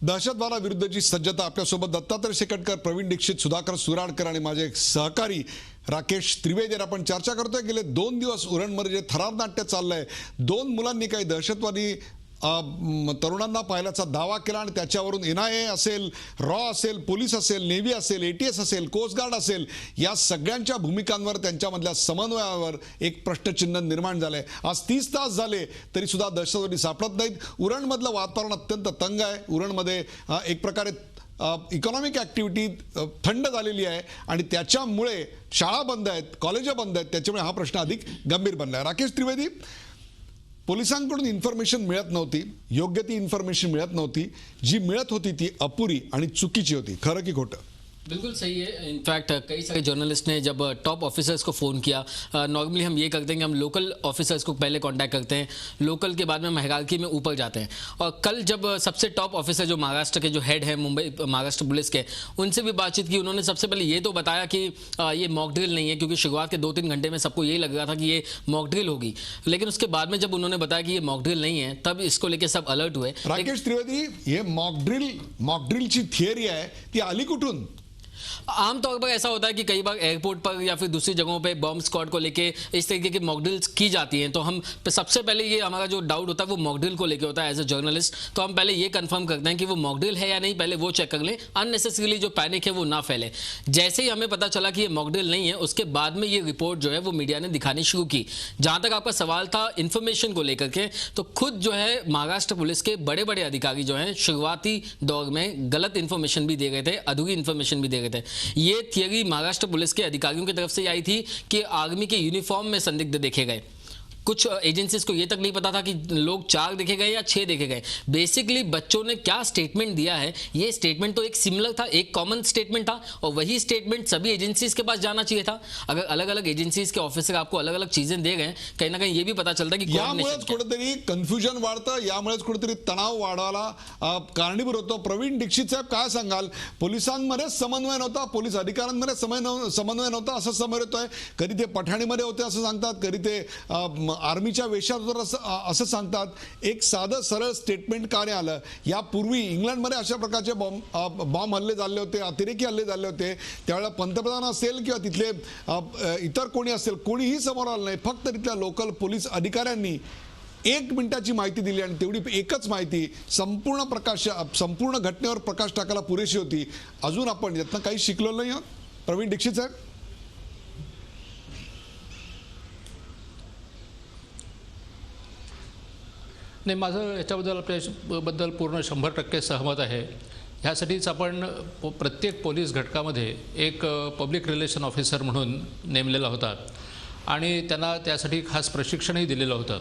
दहशतवादाविरुद्धची सज्जता. आपल्यासोबत दत्तात्रय शेकटकर, प्रवीण दीक्षित, सुधाकर सुराडकर आणि माझे सहकारी राकेश त्रिवेदी. आपण चर्चा करतोय. गेले 2 दिवस उरणमध्ये जे थरार नाट्य चाललंय, 2 मुलांनी काही दहशतवादी तरुणांना पाहिल्याचा दावा केला आणि त्याच्यावरून NIA असेल, रॉ असेल, पोलीस असेल, नेव्ही असेल, ATS असेल, कोस्ट गार्ड असेल, या सगळ्यांच्या भूमिकांवर, त्यांच्यामधल्या समन्वयावर एक प्रश्नचिन्ह निर्माण झालंय. आज 30 तास झाले तरी सुद्धा दहशतवादी सापडत नाहीत. उरणमधलं वातावरण अत्यंत तंग आहे. उरणमध्ये एक प्रकारे इकॉनॉमिक ॲक्टिव्हिटी थंड झालेली आहे आणि त्याच्यामुळे शाळा बंद आहेत, कॉलेज बंद आहेत. त्याच्यामुळे हा प्रश्न अधिक गंभीर बनला आहे. राकेश त्रिवेदी, पोलिसांकडून इन्फॉर्मेशन मिळत नव्हती, योग्य ती इन्फॉर्मेशन मिळत नव्हती, जी मिळत होती ती अपुरी आणि चुकीची होती. खरं की खोटं? बिल्कुल सही है. इनफैक्ट कई सारे जर्नलिस्ट ने जब टॉप ऑफिसर्स को फ़ोन किया, नॉर्मली हम ये करते हैं कि हम लोकल ऑफिसर्स को पहले कांटेक्ट करते हैं, लोकल के बाद में हायरार्की में ऊपर जाते हैं. और कल जब सबसे टॉप ऑफिसर जो महाराष्ट्र के जो हेड हैं मुंबई महाराष्ट्र पुलिस के, उनसे भी बातचीत की. उन्होंने सबसे पहले ये तो बताया कि ये मॉक ड्रिल नहीं है, क्योंकि शुरुआत के 2-3 घंटे में सबको यही लग रहा था कि ये मॉक ड्रिल होगी. लेकिन उसके बाद में जब उन्होंने बताया कि ये मॉक ड्रिल नहीं है, तब इसको लेकर सब अलर्ट हुए. राकेश त्रिवेदी, ये मॉक ड्रिलची थियरी आहे ती आली कुठून? आमतौर पर ऐसा होता है कि कई बार एयरपोर्ट पर या फिर दूसरी जगहों पे बॉम्ब स्क्वाड को लेके इस तरीके की मॉक ड्रिल्स की जाती हैं. तो हम सबसे पहले ये हमारा जो डाउट होता है वो मॉक ड्रिल को लेके होता है. एज अ जर्नलिस्ट तो हम पहले ये कंफर्म करते हैं कि वो मॉक ड्रिल है या नहीं, पहले वो चेक कर लें. अननेसेसरीली जो पैनिक है वो ना फैले. जैसे ही हमें पता चला कि ये मॉक ड्रिल नहीं है, उसके बाद में ये रिपोर्ट जो है वो मीडिया ने दिखानी शुरू की. जहाँ तक आपका सवाल था इन्फॉर्मेशन को लेकर के, तो खुद जो है महाराष्ट्र पुलिस के बड़े बड़े अधिकारी जो हैं शुरुआती दौर में गलत इन्फॉर्मेशन भी दे गए थे, अधूरी इन्फॉर्मेशन भी दे गए थे. ये थियरी महाराष्ट्र पुलिस के अधिकारियों की तरफ से आई थी कि आर्मी के यूनिफॉर्म में संदिग्ध देखे गए. कुछ एजेंसीज को ये तक नहीं पता था कि लोग 4 देखे गए या 6 देखे गए. बेसिकली बच्चों ने क्या स्टेटमेंट दिया है, ये स्टेटमेंट तो एक सिमिलर था, एक कॉमन स्टेटमेंट था, और वही स्टेटमेंट सभी एजेंसीज के पास जाना चाहिए था. अगर अलग अलग एजेंसीज के ऑफिसर आपको अलग अलग चीजें दे गए, कहीं ना कहीं ये भी पता चलता कि यामुळेच कुठेतरी कन्फ्युजन वाढतं, यामुळेच कुठेतरी तणाव वाढायला कारणीभूत होतो. प्रवीण दीक्षित साहेब, काय सांगाल? पोलिसांमध्ये समन्वय नव्हता, पोलीस अधिकाऱ्यांमध्ये समन्वय नव्हता असं समोर येतोय. कधी ते पठाणीमध्ये होते असं सांगतात, कधी ते आर्मीच्या वेशात होतं असं सांगतात. एक साधं सरळ स्टेटमेंट का नाही आलं? यापूर्वी इंग्लंडमध्ये अशा प्रकारचे बॉम्ब हल्ले झाले होते, अतिरेकी हल्ले झाले होते. त्यावेळेला पंतप्रधान असेल किंवा तिथले इतर कोणी असेल, कोणीही समोर आलं नाही. फक्त तिथल्या लोकल पोलीस अधिकाऱ्यांनी 1 मिनिटाची माहिती दिली आणि तेवढी एकच माहिती संपूर्ण घटनेवर प्रकाश टाकायला पुरेशी होती. अजून आपण यातनं काही शिकलो नाही आहोत. प्रवीण दीक्षित साहेब, नाही, माझं याच्याबद्दल आपल्याबद्दल पूर्ण 100% सहमत आहे. ह्यासाठीच आपण प्रत्येक पोलीस घटकामध्ये एक पब्लिक रिलेशन ऑफिसर म्हणून नेमलेला होता आणि त्यांना त्यासाठी खास प्रशिक्षणही दिलेलं होतं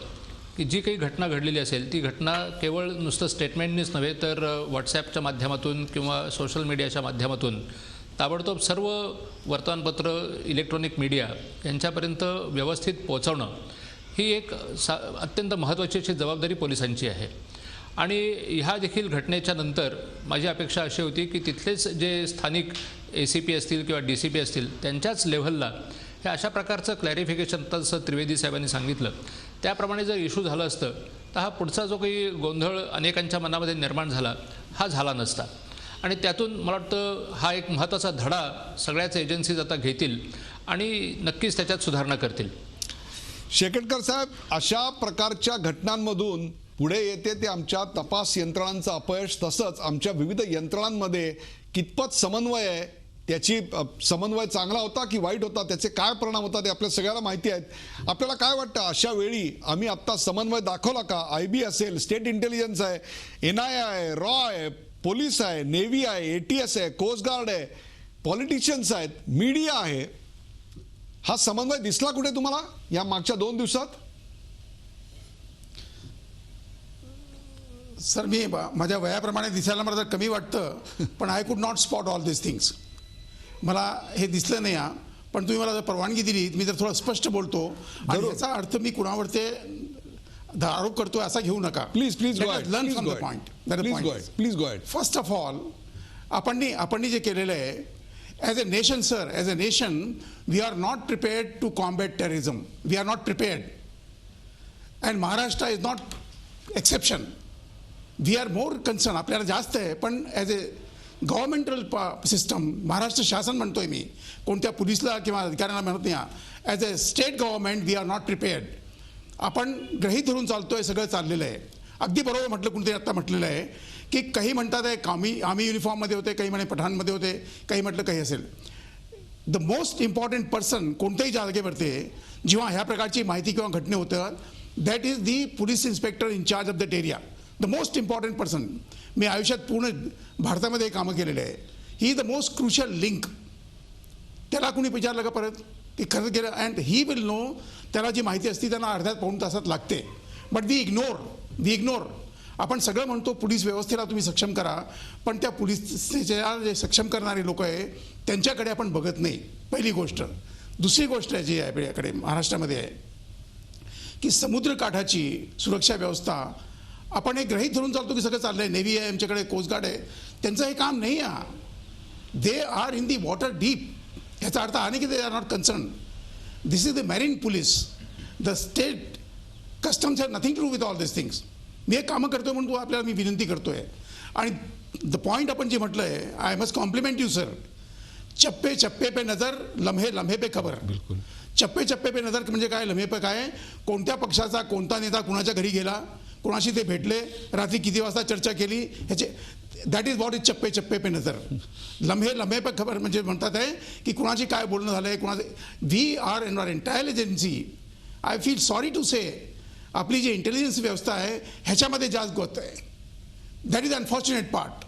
की जी काही घटना घडलेली असेल ती घटना केवळ नुसतं स्टेटमेंटनीच नव्हे तर व्हॉट्सॲपच्या माध्यमातून किंवा सोशल मीडियाच्या माध्यमातून ताबडतोब सर्व वर्तमानपत्र, इलेक्ट्रॉनिक मीडिया यांच्यापर्यंत व्यवस्थित पोहोचवणं ही एक अत्यंत महत्त्वाची अशी जबाबदारी पोलिसांची आहे. आणि ह्या देखील घटनेच्या नंतर माझी अपेक्षा अशी होती की तिथलेच जे स्थानिक ACP असतील किंवा DCP असतील त्यांच्याच लेव्हलला हे अशा प्रकारचं क्लॅरिफिकेशन, जसं त्रिवेदी साहेबांनी सांगितलं त्याप्रमाणे जर इश्यू झालं असतं तर हा पुढचा जो काही गोंधळ अनेकांच्या मनामध्ये निर्माण झाला हा झाला नसता. आणि त्यातून मला वाटतं हा एक महत्त्वाचा धडा सगळ्याच एजन्सीज आता घेतील आणि नक्कीच त्याच्यात सुधारणा करतील. शेकटकर साहेब, अशा प्रकारच्या घटनांमधून पुढे येते ते आमच्या तपास यंत्रणांचं अपयश, तसंच आमच्या विविध यंत्रणांमध्ये कितपत समन्वय आहे, त्याची समन्वय चांगला होता की वाईट होता, त्याचे काय परिणाम होतात ते आपल्या सगळ्याला माहिती आहेत. आपल्याला काय वाटतं, अशा वेळी आम्ही आत्ता समन्वय दाखवला का? IB असेल, स्टेट इंटेलिजन्स आहे, NIA आहे, रॉ आहे, पोलीस आहे, नेव्ही आहे, ATS आहे, कोस्ट गार्ड आहे, पॉलिटिशियन्स आहेत, मीडिया आहे, हा समन्वय दिसला कुठे तुम्हाला या मागच्या 2 दिवसात? सर, मी माझ्या वयाप्रमाणे दिसायला मला जर कमी वाटतं, पण I could not spot all this things. मला हे दिसलं नाही. पण तुम्ही मला जर परवानगी दिली मी जर थोडं स्पष्ट बोलतो आणि याचा अर्थ मी कुणावर ते आरोप करतोय असा घेऊ नका. Please go ahead. Learn from the point. Please go ahead. First of all, आपण जे केलेलं आहे as a nation, sir, as a nation, we are not prepared to combat terrorism. We are not prepared. And Maharashtra is not exception. We are more concerned. आपल्याला जास्त आहे, पण as a governmental system, Maharashtra शासन म्हणतोय मी, कोणत्या पोलिसला किंवा अधिकाऱ्यांना म्हणत नाही. As a state government we are not prepared. आपण गृहीत धरून चालतोय, सगळं चाललेलं आहे. अगदी बरोबर म्हटलं कुणीतरी आत्ता म्हटलेलं आहे की काही म्हणतात आहे आम्ही युनिफॉर्ममध्ये होते, काही म्हणे पठाणमध्ये होते, काही म्हटलं काही असेल. द मोस्ट इम्पॉर्टंट पर्सन कोणत्याही जागेवरती जेव्हा ह्या प्रकारची माहिती किंवा घटने होतात, that is the police inspector in charge of that area. The most important person. मी आयुष्यात पूर्ण भारतामध्ये कामं केलेले आहे. He is the most crucial link. त्याला कुणी विचारलं का परत की खरं केलं, अँड ही विल नो. त्याला जी माहिती असती त्यांना अर्ध्या पाऊण तासात लागते. But we ignore. आपण सगळं म्हणतो पोलीस व्यवस्थेला तुम्ही सक्षम करा, पण त्या पोलीसच्या जे सक्षम करणारे लोक आहे त्यांच्याकडे आपण बघत नाही, पहिली गोष्ट. दुसरी गोष्ट आहे जी आहे आपल्याकडे महाराष्ट्रामध्ये आहे की समुद्रकाठाची सुरक्षा व्यवस्था आपण एक गृहीत धरून चालतो की सगळं चाललं आहे. नेव्ही आहे आमच्याकडे, कोस्ट गार्ड आहे. त्यांचं हे काम नाही आहे. They are in the water deep. याचा अर्थ हा नाही की they are not concern. This is the marine police. The state customs have nothing to do with all this things. मी एक कामं करतोय म्हणून आपल्याला मी विनंती करतोय. आणि द पॉईंट आपण जे म्हटलं आहे, I must compliment you sir. चप्पे चप्पे पे नजर, लम्हे लम्हे पे खबर. बिलकुल. चप्पे चप्पे पे नजर म्हणजे काय, लम्हे पे काय, कोणत्या पक्षाचा कोणता नेता कुणाच्या घरी गेला, कुणाशी ते भेटले, रात्री किती वाजता चर्चा केली, ह्याचे दॅट इज व्हॉट इज चप्पे चप्पे पे नजर. लम्हे लम्हे पे खबर म्हणजे म्हणतात आहे की कुणाची काय बोलणं झालं आहे, कुणाचे. We are in our entire agency. I feel sorry to say, आपली जी इंटेलिजन्स व्यवस्था आहे ह्याच्यामध्ये जास्त गोष्ट आहे. That is unfortunate part.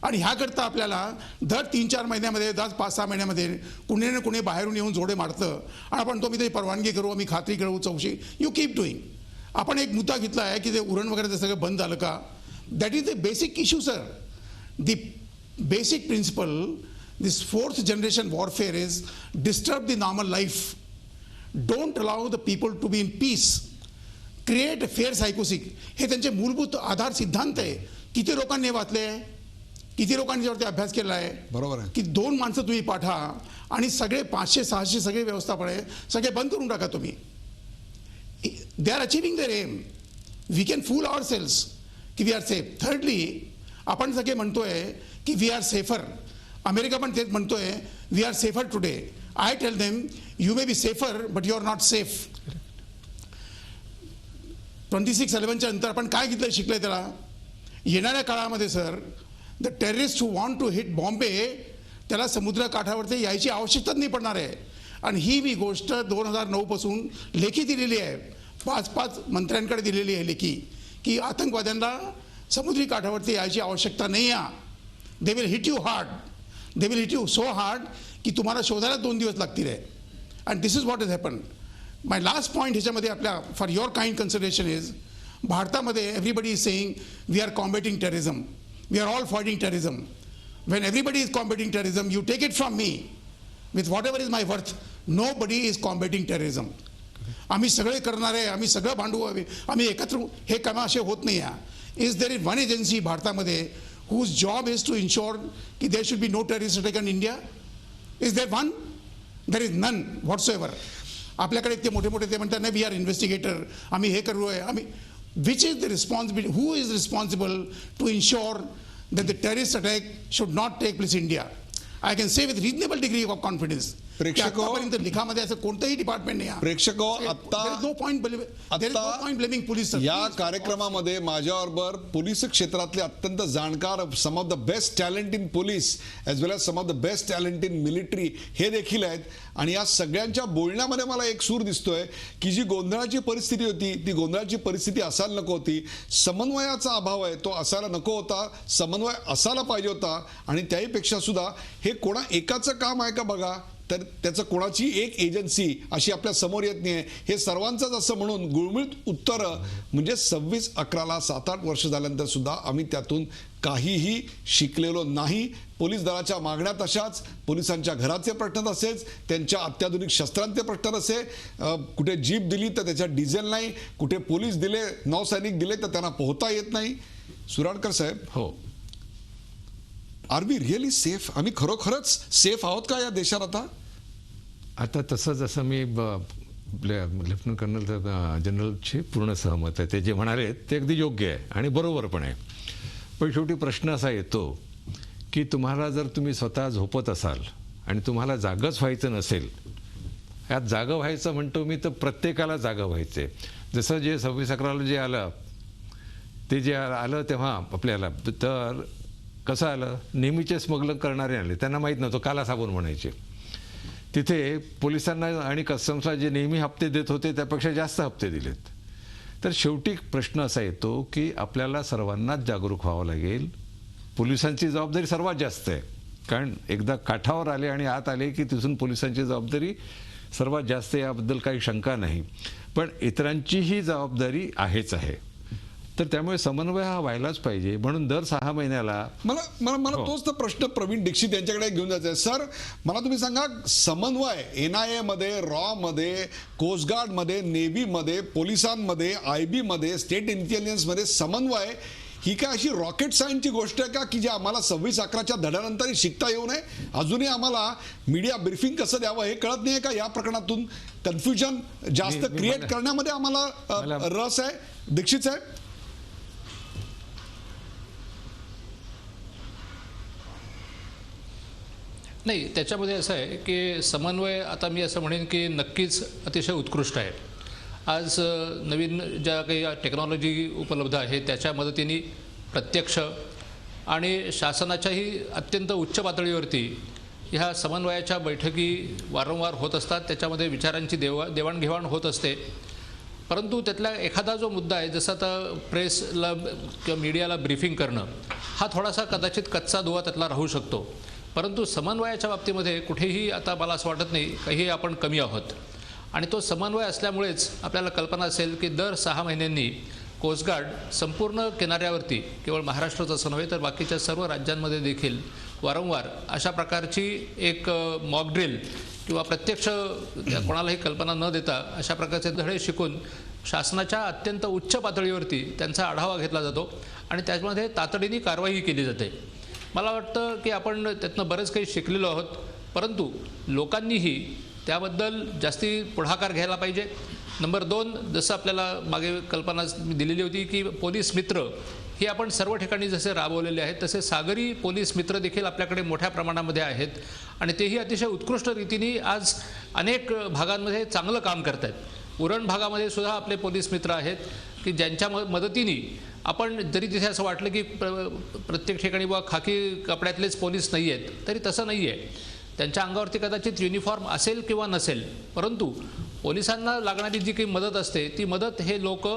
आणि ह्याकरता आपल्याला दर 3-4 महिन्यामध्ये, 5-6 महिन्यामध्ये कुणी ना कुणी बाहेरून येऊन जोडे मारतं आणि आपण तो मी ते परवानगी करू, आम्ही खात्री करू, चौकशी. You keep doing. आपण एक मुद्दा घेतला आहे की ते उरण वगैरे ते सगळं बंद झालं का. That is the basic issue sir. The basic principle, this 4th generation warfare is disturb the normal life. Don't allow the people to be in peace. Create fear सायकोसिक. हे त्यांचे मूलभूत आधार सिद्धांत आहे. किती लोकांनी वाचले आहे, किती लोकांनी त्यावरती अभ्यास केला आहे. बरोबर आहे की 2 माणसं तुम्ही पाठा आणि सगळे 500-600 सगळे व्यवस्थापन आहे सगळे बंद करून टाका तुम्ही. They are achieving their aim. We can fool ourselves की वी आर सेफ. थर्डली आपण सगळे म्हणतोय की वी आर सेफर. अमेरिका पण तेच म्हणतोय we are safer today. I tell them you may be safer but you are not safe. 26/11च्या नंतर आपण काय घेतलं, शिकलंय त्याला. येणाऱ्या काळामध्ये sir, the terrorist who want to hit Bombay, त्याला समुद्र काठावरती यायची आवश्यकताच नाही पडणार आहे. आणि ही मी गोष्ट 2009 पासून लेखी दिलेली आहे. 5 मंत्र्यांकडे दिलेली आहे लेखी की आतंकवाद्यांना समुद्री काठावरती यायची आवश्यकता नाही आहे. They will hit you hard. They will hit you so hard की तुम्हाला शोधायला 2 दिवस लागतील आहे. And this is what is happen. My last point ह्याच्यामध्ये आपल्या for your kind consideration is, भारतामध्ये everybody is saying we are combating terrorism. We are all fighting terrorism. When everybody is combating terrorism, you take it from me, with whatever is my worth, nobody is combating terrorism. आम्ही सगळे करणारे, आम्ही सगळं भांडू, आम्ही एकत्र, हे काम असे होत नाही आहे. Is there is one agency भारतामध्ये whose job is to ensure की there should be no terrorist attack on India? Is there one? There is none whatsoever. आपल्याकडे ते मोठे मोठे ते म्हणतात ना वी आर इन्व्हेस्टिगेटर, आम्ही हे करू आहे, आम्ही. Which is the responsibility? Who is responsible to ensure that the terrorist attack should not take place in India? I can say with reasonable degree of confidence. आतापर्यंत लिखामध्ये असं कोणतंही डिपार्टमेंट नाही. प्रेक्षको, आता नो पॉइंट ब्लेमिंग पोलीस. या कार्यक्रमामध्ये माझ्याबरोबर police क्षेत्रातले अत्यंत जाणकार, some of the best talent in police as well as some of the best talent in military हे देखील आहेत. आणि या सगळ्यांच्या बोलण्यामध्ये मला एक सूर दिसतोय की जी गोंधळाची परिस्थिती होती ती गोंधळाची परिस्थिती असायला नको होती. समन्वयाचा अभाव आहे, तो असायला नको होता. समन्वय असायला पाहिजे होता. आणि त्याहीपेक्षा सुद्धा हे कोणा एकाचं काम आहे का बघा, तर त्याचं कोणाची एक एजन्सी अशी आपल्या समोर येत नाही आहे. हे सर्वांचंच असं म्हणून गुळमुळीत उत्तरं म्हणजे 26/11ला 7-8 वर्ष झाल्यानंतर सुद्धा आम्ही त्यातून काहीही शिकलेलो नाही. पोलीस दलाच्या मागण्या तशाच, पोलिसांच्या घराचे प्रश्न तसेच, त्यांच्या अत्याधुनिक शस्त्रांचे प्रश्न तसे. कुठे जीप दिली तर त्याच्यात डिझेल नाही, कुठे पोलीस दिले, नौसैनिक दिले तर त्यांना पोहता येत नाही. सुराडकर साहेब, हो, आर वी रिअली सेफ? आम्ही खरोखरच सेफ आहोत का या देशात आता? आता तसं जसं मी लेफ्टनंट कर्नल जनरलशी पूर्ण सहमत आहे. ते जे म्हणाले ते अगदी योग्य आहे आणि बरोबर पण आहे. पण शेवटी प्रश्न असा येतो की तुम्हाला जर तुम्ही स्वतः झोपत असाल आणि तुम्हाला जागंच व्हायचं नसेल, यात जागं व्हायचं म्हणतो मी तर प्रत्येकाला जागं व्हायचं आहे. जसं जे 26/11ला जे आलं ते जे आलं तेव्हा आपल्याला, तर कसं आलं, नेहमीचे स्मगलिंग करणारे आले, त्यांना माहीत नव्हतं काला साबून म्हणायचे. तिथे पोलिसांना आणि कस्टम्सला जे नेहमी हप्ते देत होते त्यापेक्षा जास्त हप्ते दिलेत. तर शेवटी प्रश्न असा येतो की आपल्याला सर्वांनाच जागरूक व्हावं लागेल. पोलिसांची जबाबदारी सर्वात जास्त आहे, कारण एकदा काठावर आले आणि आत आले की तिथून पोलिसांची जबाबदारी सर्वात जास्त, याबद्दल काही शंका नाही. पण इतरांचीही जबाबदारी आहेच आहे. तर त्यामुळे समन्वय हा व्हायलाच पाहिजे. म्हणून दर 6 महिन्याला मला तोच तर प्रश्न प्रवीण दीक्षित यांच्याकडे घेऊन जायचा आहे. सर, मला तुम्ही सांगा, समन्वय NIA मध्ये, रॉ मध्ये, कोस्ट गार्ड मध्ये, नेव्ही मध्ये, पोलिसांमध्ये, IB मध्ये, स्टेट इंटेलिजन्स मध्ये समन्वय ही काय अशी रॉकेट सायन्सची गोष्ट आहे का की जे आम्हाला 26/11च्या धड्यानंतरही शिकता येऊ नये? अजूनही आम्हाला मीडिया ब्रीफिंग कसं द्यावं हे कळत नाही का? या प्रकरणातून कन्फ्युजन जास्त क्रिएट करण्यामध्ये आम्हाला रस आहे. दीक्षित साहेब, नाही, त्याच्यामध्ये असं आहे की समन्वय आता मी असं म्हणेन की नक्कीच अतिशय उत्कृष्ट आहे. आज नवीन ज्या काही टेक्नॉलॉजी उपलब्ध आहे त्याच्या मदतीने प्रत्यक्ष आणि शासनाच्याही अत्यंत उच्च पातळीवरती ह्या समन्वयाच्या बैठकी वारंवार होत असतात. त्याच्यामध्ये विचारांची देवाणघेवाण होत असते. परंतु त्यातला एखादा जो मुद्दा आहे, जसं आता प्रेसला किंवा मीडियाला ब्रीफिंग करणं, हा थोडासा कदाचित कच्चा दुवा त्यातला राहू शकतो. परंतु समन्वयाच्या बाबतीमध्ये कुठेही आता मला असं वाटत नाही काही आपण कमी आहोत. आणि तो समन्वय असल्यामुळेच आपल्याला कल्पना असेल की दर 6 महिन्यांनी कोस्ट गार्ड संपूर्ण किनाऱ्यावरती, केवळ महाराष्ट्राचं नव्हे तर बाकीच्या सर्व राज्यांमध्ये देखील वारंवार अशा प्रकारची एक मॉक ड्रिल किंवा प्रत्यक्ष कोणालाही कल्पना न देता अशा प्रकारचे धडे शिकून शासनाच्या अत्यंत उच्च पातळीवरती त्यांचा आढावा घेतला जातो आणि त्याच्यामध्ये तातडीने कारवाई केली जाते. मला वाटतं की आपण त्यातनं बरेच काही शिकलेलो आहोत. परंतु लोकांनीही त्याबद्दल जास्ती पुढाकार घ्यायला पाहिजे. नंबर 2, जसं आपल्याला मागे कल्पना दिलेली होती की पोलीस मित्र हे आपण सर्व ठिकाणी जसे राबवलेले आहेत तसे सागरी पोलीस मित्र देखील आपल्याकडे मोठ्या प्रमाणामध्ये आहेत आणि तेही अतिशय उत्कृष्ट रीतीने आज अनेक भागांमध्ये चांगलं काम करत आहेत. उरण भागामध्ये सुद्धा आपले पोलीस मित्र आहेत की ज्यांच्या मदतीने आपण जरी तिथे असं वाटलं की प्रत्येक ठिकाणी बुवा खाकी कपड्यातलेच पोलीस नाही आहेत, तरी तसं नाही आहे. त्यांच्या अंगावरती कदाचित युनिफॉर्म असेल किंवा नसेल, परंतु पोलिसांना लागणारी जी काही मदत असते ती मदत हे लोक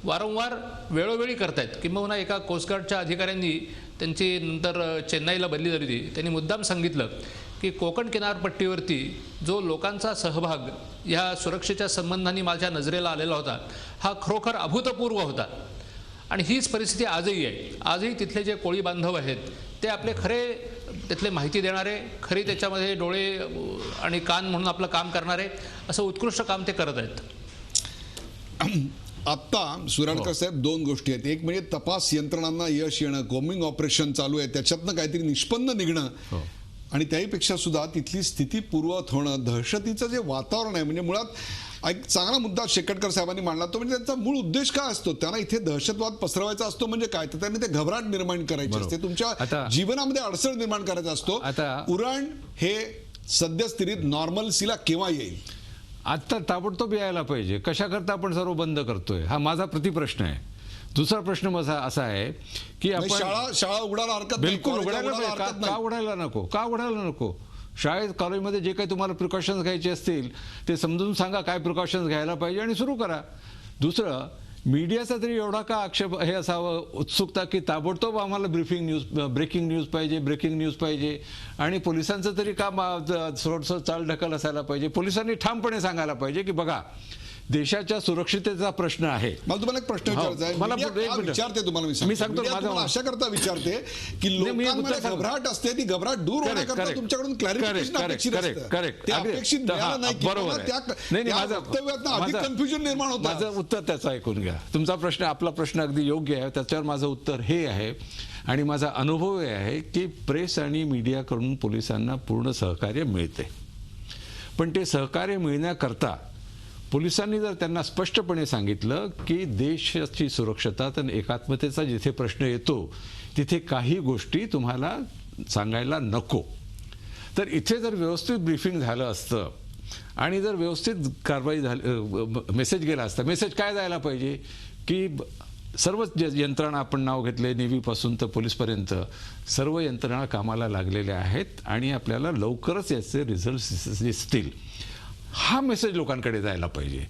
वारंवार वेळोवेळी करत आहेत. किंबहुना एका कोस्टगार्डच्या अधिकाऱ्यांनी, त्यांची नंतर चेन्नईला बदली झाली होती, त्यांनी मुद्दाम सांगितलं की कोकण किनारपट्टीवरती जो लोकांचा सहभाग ह्या सुरक्षेच्या संबंधांनी माझ्या नजरेला आलेला होता हा खरोखर अभूतपूर्व होता. आणि हीच परिस्थिती आजही आहे. आजही तिथले जे कोळी बांधव आहेत ते आपले खरे तिथले माहिती देणारे, खरी त्याच्यामध्ये डोळे आणि कान म्हणून आपलं काम करणारे असं उत्कृष्ट काम ते करत आहेत. आत्ता सुराणकर साहेब 2 गोष्टी आहेत. एक म्हणजे तपास यंत्रणांना यश येणं, कोमिंग ऑपरेशन चालू आहे, त्याच्यातनं काहीतरी निष्पन्न निघणं, आणि त्याहीपेक्षा सुद्धा तिथली स्थिती पूर्ववत होणं, दहशतीचं जे वातावरण आहे. म्हणजे मुळात एक चांगला मुद्दा शेकटकर साहेबांनी मांडला तो म्हणजे त्यांचा मूळ उद्देश काय असतो? त्यांना इथे दहशतवाद पसरवायचा असतो म्हणजे काय? तर त्यांनी ते घबराट निर्माण करायची असते, तुमच्या जीवनामध्ये अडचण निर्माण करायचा असतो. उरण हे सद्यस्थितीत नॉर्मलसीला केव्हा येईल? आत्ता ताबडतोब यायला पाहिजे. कशाकरता आपण सर्व बंद करतोय हा माझा प्रतिप्रश्न आहे. दुसरा प्रश्न माझा असा आहे की आपण शाळा उघडायला हरकत नाही. बिलकुल उघडायला का उघडायला नको? का उघडायला नको? शाळेत कॉलेजमध्ये जे काही तुम्हाला प्रिकॉशन्स घ्यायचे असतील ते समजून सांगा काय प्रिकॉशन्स घ्यायला पाहिजे आणि सुरू करा. दुसरं, मीडियाचा तरी एवढा का आक्षेप हे असावं, उत्सुकता की ताबडतोब आम्हाला ब्रेकिंग न्यूज पाहिजे आणि पोलिसांचं तरी का थोडंसं चालढकल असायला पाहिजे. पोलिसांनी ठामपणे सांगायला पाहिजे की बघा देशाच्या सुरक्षिततेचा प्रश्न आहे. मला तुम्हाला एक प्रश्न विचारायचा आहे. मला विचारते तुम्हाला, मी सांगतो अशा करता विचारते की लोकांमध्ये घबराट असते, ती घबराट दूर होण्याकरता तुमच्याकडून क्लॅरिफिकेशन अपेक्षित असतं. ते अपेक्षित मिळालं नाही की वक्तव्यातनं अधिक कन्फ्युजन निर्माण होतं. माझं उत्तर त्याचं ऐकून घ्या. तुमचा प्रश्न, आपला प्रश्न अगदी योग्य आहे. त्याच्यावर माझं उत्तर हे आहे आणि माझा अनुभव हे आहे की प्रेस आणि मीडियाकडून पोलिसांना पूर्ण सहकार्य मिळते. पण ते सहकार्य मिळण्याकरता पोलिसांनी जर त्यांना स्पष्टपणे सांगितलं की देशाची सुरक्षता आणि एकात्मतेचा जिथे प्रश्न येतो तिथे काही गोष्टी तुम्हाला सांगायला नको, तर इथे जर व्यवस्थित ब्रीफिंग झालं असतं आणि जर व्यवस्थित कारवाई झाली, मेसेज गेला असता. मेसेज काय जायला पाहिजे की सर्वच यंत्रणा आपण नाव घेतले, नेव्हीपासून तर पोलीसपर्यंत सर्व यंत्रणा कामाला लागलेल्या आहेत आणि आपल्याला लवकरच याचे रिझल्ट दिसतील. हा मेसेज लोकांकडे जायला पाहिजे.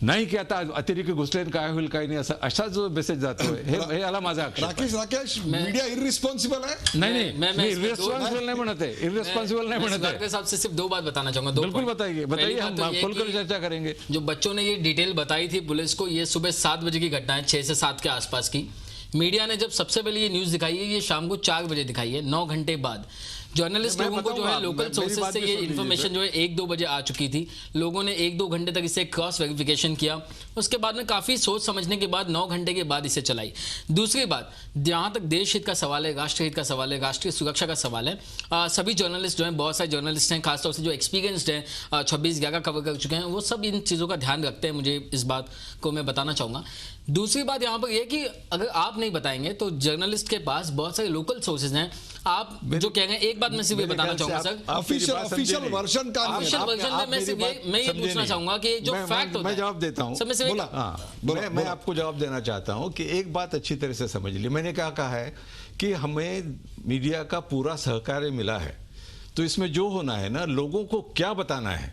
नाही की आता अतिरेकी घुसले काय होईल काय नाही असा जो मेसेज जातोय हे याला माझा राकेश मीडिया इररिस्पॉन्सिबल है? नहीं इररिस्पॉन्सिबल नहीं म्हणत आहे, इररिस्पॉन्सिबल नहीं म्हणत है. साहब से सिर्फ 2 बात बताना चाहूंगा. बिल्कुल बताइए हम खुलकर चर्चा करेंगे. जो बच्चों ने ये डिटेल बताई थी पुलिस को, ये सुबह 7 बजे की घटना है, 6 से 7 के आसपास की. मीडिया ने जब सबसे पहले ये न्यूज़ दिखाई है ये शाम को 4 बजे दिखाई है, 9 घंटे बाद. जर्नलिस्ट लोगों को जो है लोकल सोर्सेज से ये इन्फॉर्मेशन जो है 1-2 बजे आ चुकी थी. लोगों ने 1-2 घंटे तक इसे क्रॉस वेरिफिकेशन किया. उसके बाद में काफ़ी सोच समझने के बाद 9 घंटे के बाद इसे चलाई. दूसरी बात, जहाँ तक देश हित का सवाल है, राष्ट्र हित का सवाल है, राष्ट्रीय सुरक्षा का सवाल है, सभी जर्नलिस्ट जो हैं, बहुत सारे जर्नलिस्ट हैं, खासतौर से जो एक्सपीरियंसड हैं, 26/11 कवर कर चुके हैं, वो सब इन चीज़ों का ध्यान रखते हैं. मुझे इस बात को मैं बताना चाहूँगा. दूसरी बात यहाँ पर यह कि अगर आप नहीं बताएंगे तो जर्नलिस्ट के पास बहुत सारे लोकल सोर्सेज हैं. आप जो कह रहे हैं, एक बात मैं सिर्फ ये बताना चाहूँगा सर, ऑफिशियल वर्जन का नहीं है. ऑफिशियल वर्जन में मैं ये पूछना चाहूंगा कि जो फैक्ट होता है. मैं जवाब देता हूँ. मैं आपको जवाब देना चाहता हूँ कि एक बात अच्छी तरह से समझ ली. मैंने क्या कहा है कि हमें मीडिया का पूरा सहकार्य मिला है, तो इसमें जो होना है ना, लोगों को क्या बताना है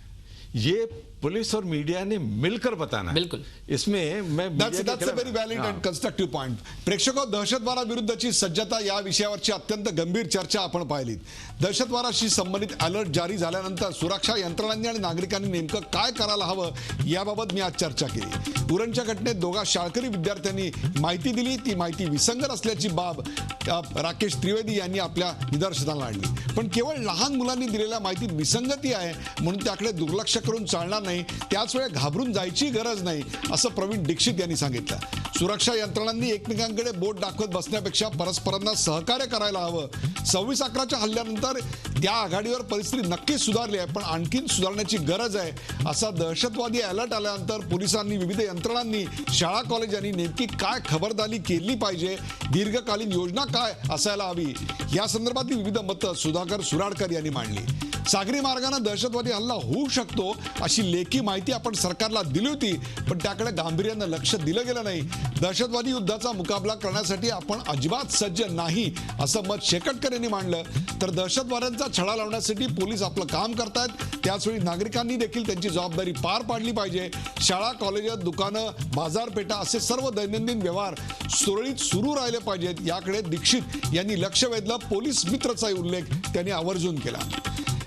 ये पुलिस और मीडिया ने मिलकर बताना. बिल्कुल. इसमें मैं that's a very valid and constructive point. प्रेक्षको, दहशतवादाविरुद्धची सज्जता या विषयावरची अत्यंत गंभीर चर्चा आपण पाहिली. दहशतवादाशी संबंधित अलर्ट जारी झाल्यानंतर सुरक्षा यंत्रणांनी आणि नागरिकांनी नेमकं काय करायला हवं याबाबत मी आज चर्चा केली. उरणच्या घटनेत दोघा शाळकरी विद्यार्थ्यांनी माहिती दिली, ती माहिती विसंगत असल्याची बाब राकेश त्रिवेदी यांनी आपल्या निदर्शनाला आणली. पण केवळ लहान मुलांनी दिलेल्या माहितीत विसंगती आहे म्हणून त्याकडे दुर्लक्ष करून चालणार नाही, त्याच वेळी घाबरून जायची गरज नाही असं प्रवीण दीक्षित यांनी सांगितलं. सुरक्षा यंत्रणांनी एकमेकांकडे बोट दाखवत बसण्यापेक्षा परस्परांना सहकार्य करायला हवं. 26/11च्या हल्ल्यानंतर त्या आघाडीवर परिस्थिती नक्कीच सुधारली आहे, पण आणखीन सुधारण्याची गरज आहे. असा दहशतवादी अलर्ट आल्यानंतर पोलिसांनी, विविध यंत्रणांनी, शाळा कॉलेजांनी नेमकी काय खबरदारी केली पाहिजे, दीर्घकालीन योजना काय असायला हवी या संदर्भातली विविध मतं सुधाकर सुराडकर यांनी मांडली. सागरी मार्गाने दहशतवादी हल्ला होऊ शकतो अशी लेखी माहिती आपण सरकारला दिली होती, पण त्याकडे गांभीर्यानं लक्ष दिलं गेलं नाही. दहशतवादी युद्धाचा मुकाबला करण्यासाठी आपण अजिबात सज्ज नाही असं मत शेकटकर यांनी मांडलं. तर दहशतवाद्यांचा छडा लावण्यासाठी पोलीस आपलं काम करतायत, त्याचवेळी नागरिकांनी देखील त्यांची जबाबदारी पार पाडली पाहिजे. शाळा, कॉलेज, दुकानं, बाजारपेठा असे सर्व दैनंदिन व्यवहार सुरळीत सुरू राहिले पाहिजेत याकडे दीक्षित यांनी लक्ष वेधलं. पोलीस मित्रचाही उल्लेख त्यांनी आवर्जून केला.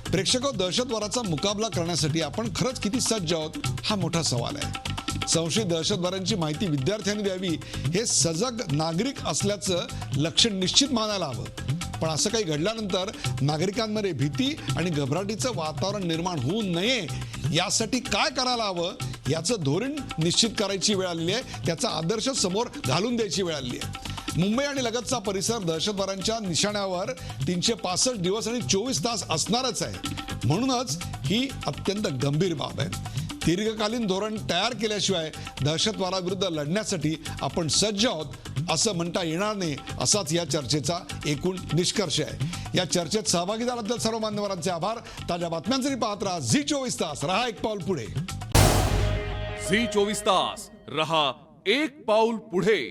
प्रेक्षको, दहशतवादाचा मुकाबला करण्यासाठी आपण खरंच किती सज्ज आहोत हा मोठा सवाल आहे. संशयित दहशतवाद्यांची माहिती विद्यार्थ्यांनी द्यावी हे सजग नागरिक असल्याचं लक्षण निश्चित मानायला हवं. पण असं काही घडल्यानंतर नागरिकांमध्ये भीती आणि घबराटीचं वातावरण निर्माण होऊ नये यासाठी काय करायला हवं याचं धोरण निश्चित करायची वेळ आलेली आहे. त्याचा आदर्श समोर घालून द्यायची वेळ आलेली आहे. मुंबई आणि लगतचा परिसर दहशतवाद्यांच्या निशाण्यावर 365 दिवस आणि 24 तास असणारच आहे. म्हणूनच ही अत्यंत गंभीर बाब आहे. दीर्घकालीन धोरण तयार केल्याशिवाय दहशतवादाविरुद्ध लढण्यासाठी आपण सज्ज आहोत असं म्हणता येणार नाही, असाच या चर्चेचा एकूण निष्कर्ष आहे. या चर्चेत सहभागी झाल्याबद्दल सर्व मान्यवरांचे आभार. ताज्या बातम्यांसाठी पाहत राहा झी24 तास. रहा एक पाऊल पुढे. झी24 तास रहा एक पाऊल पुढे.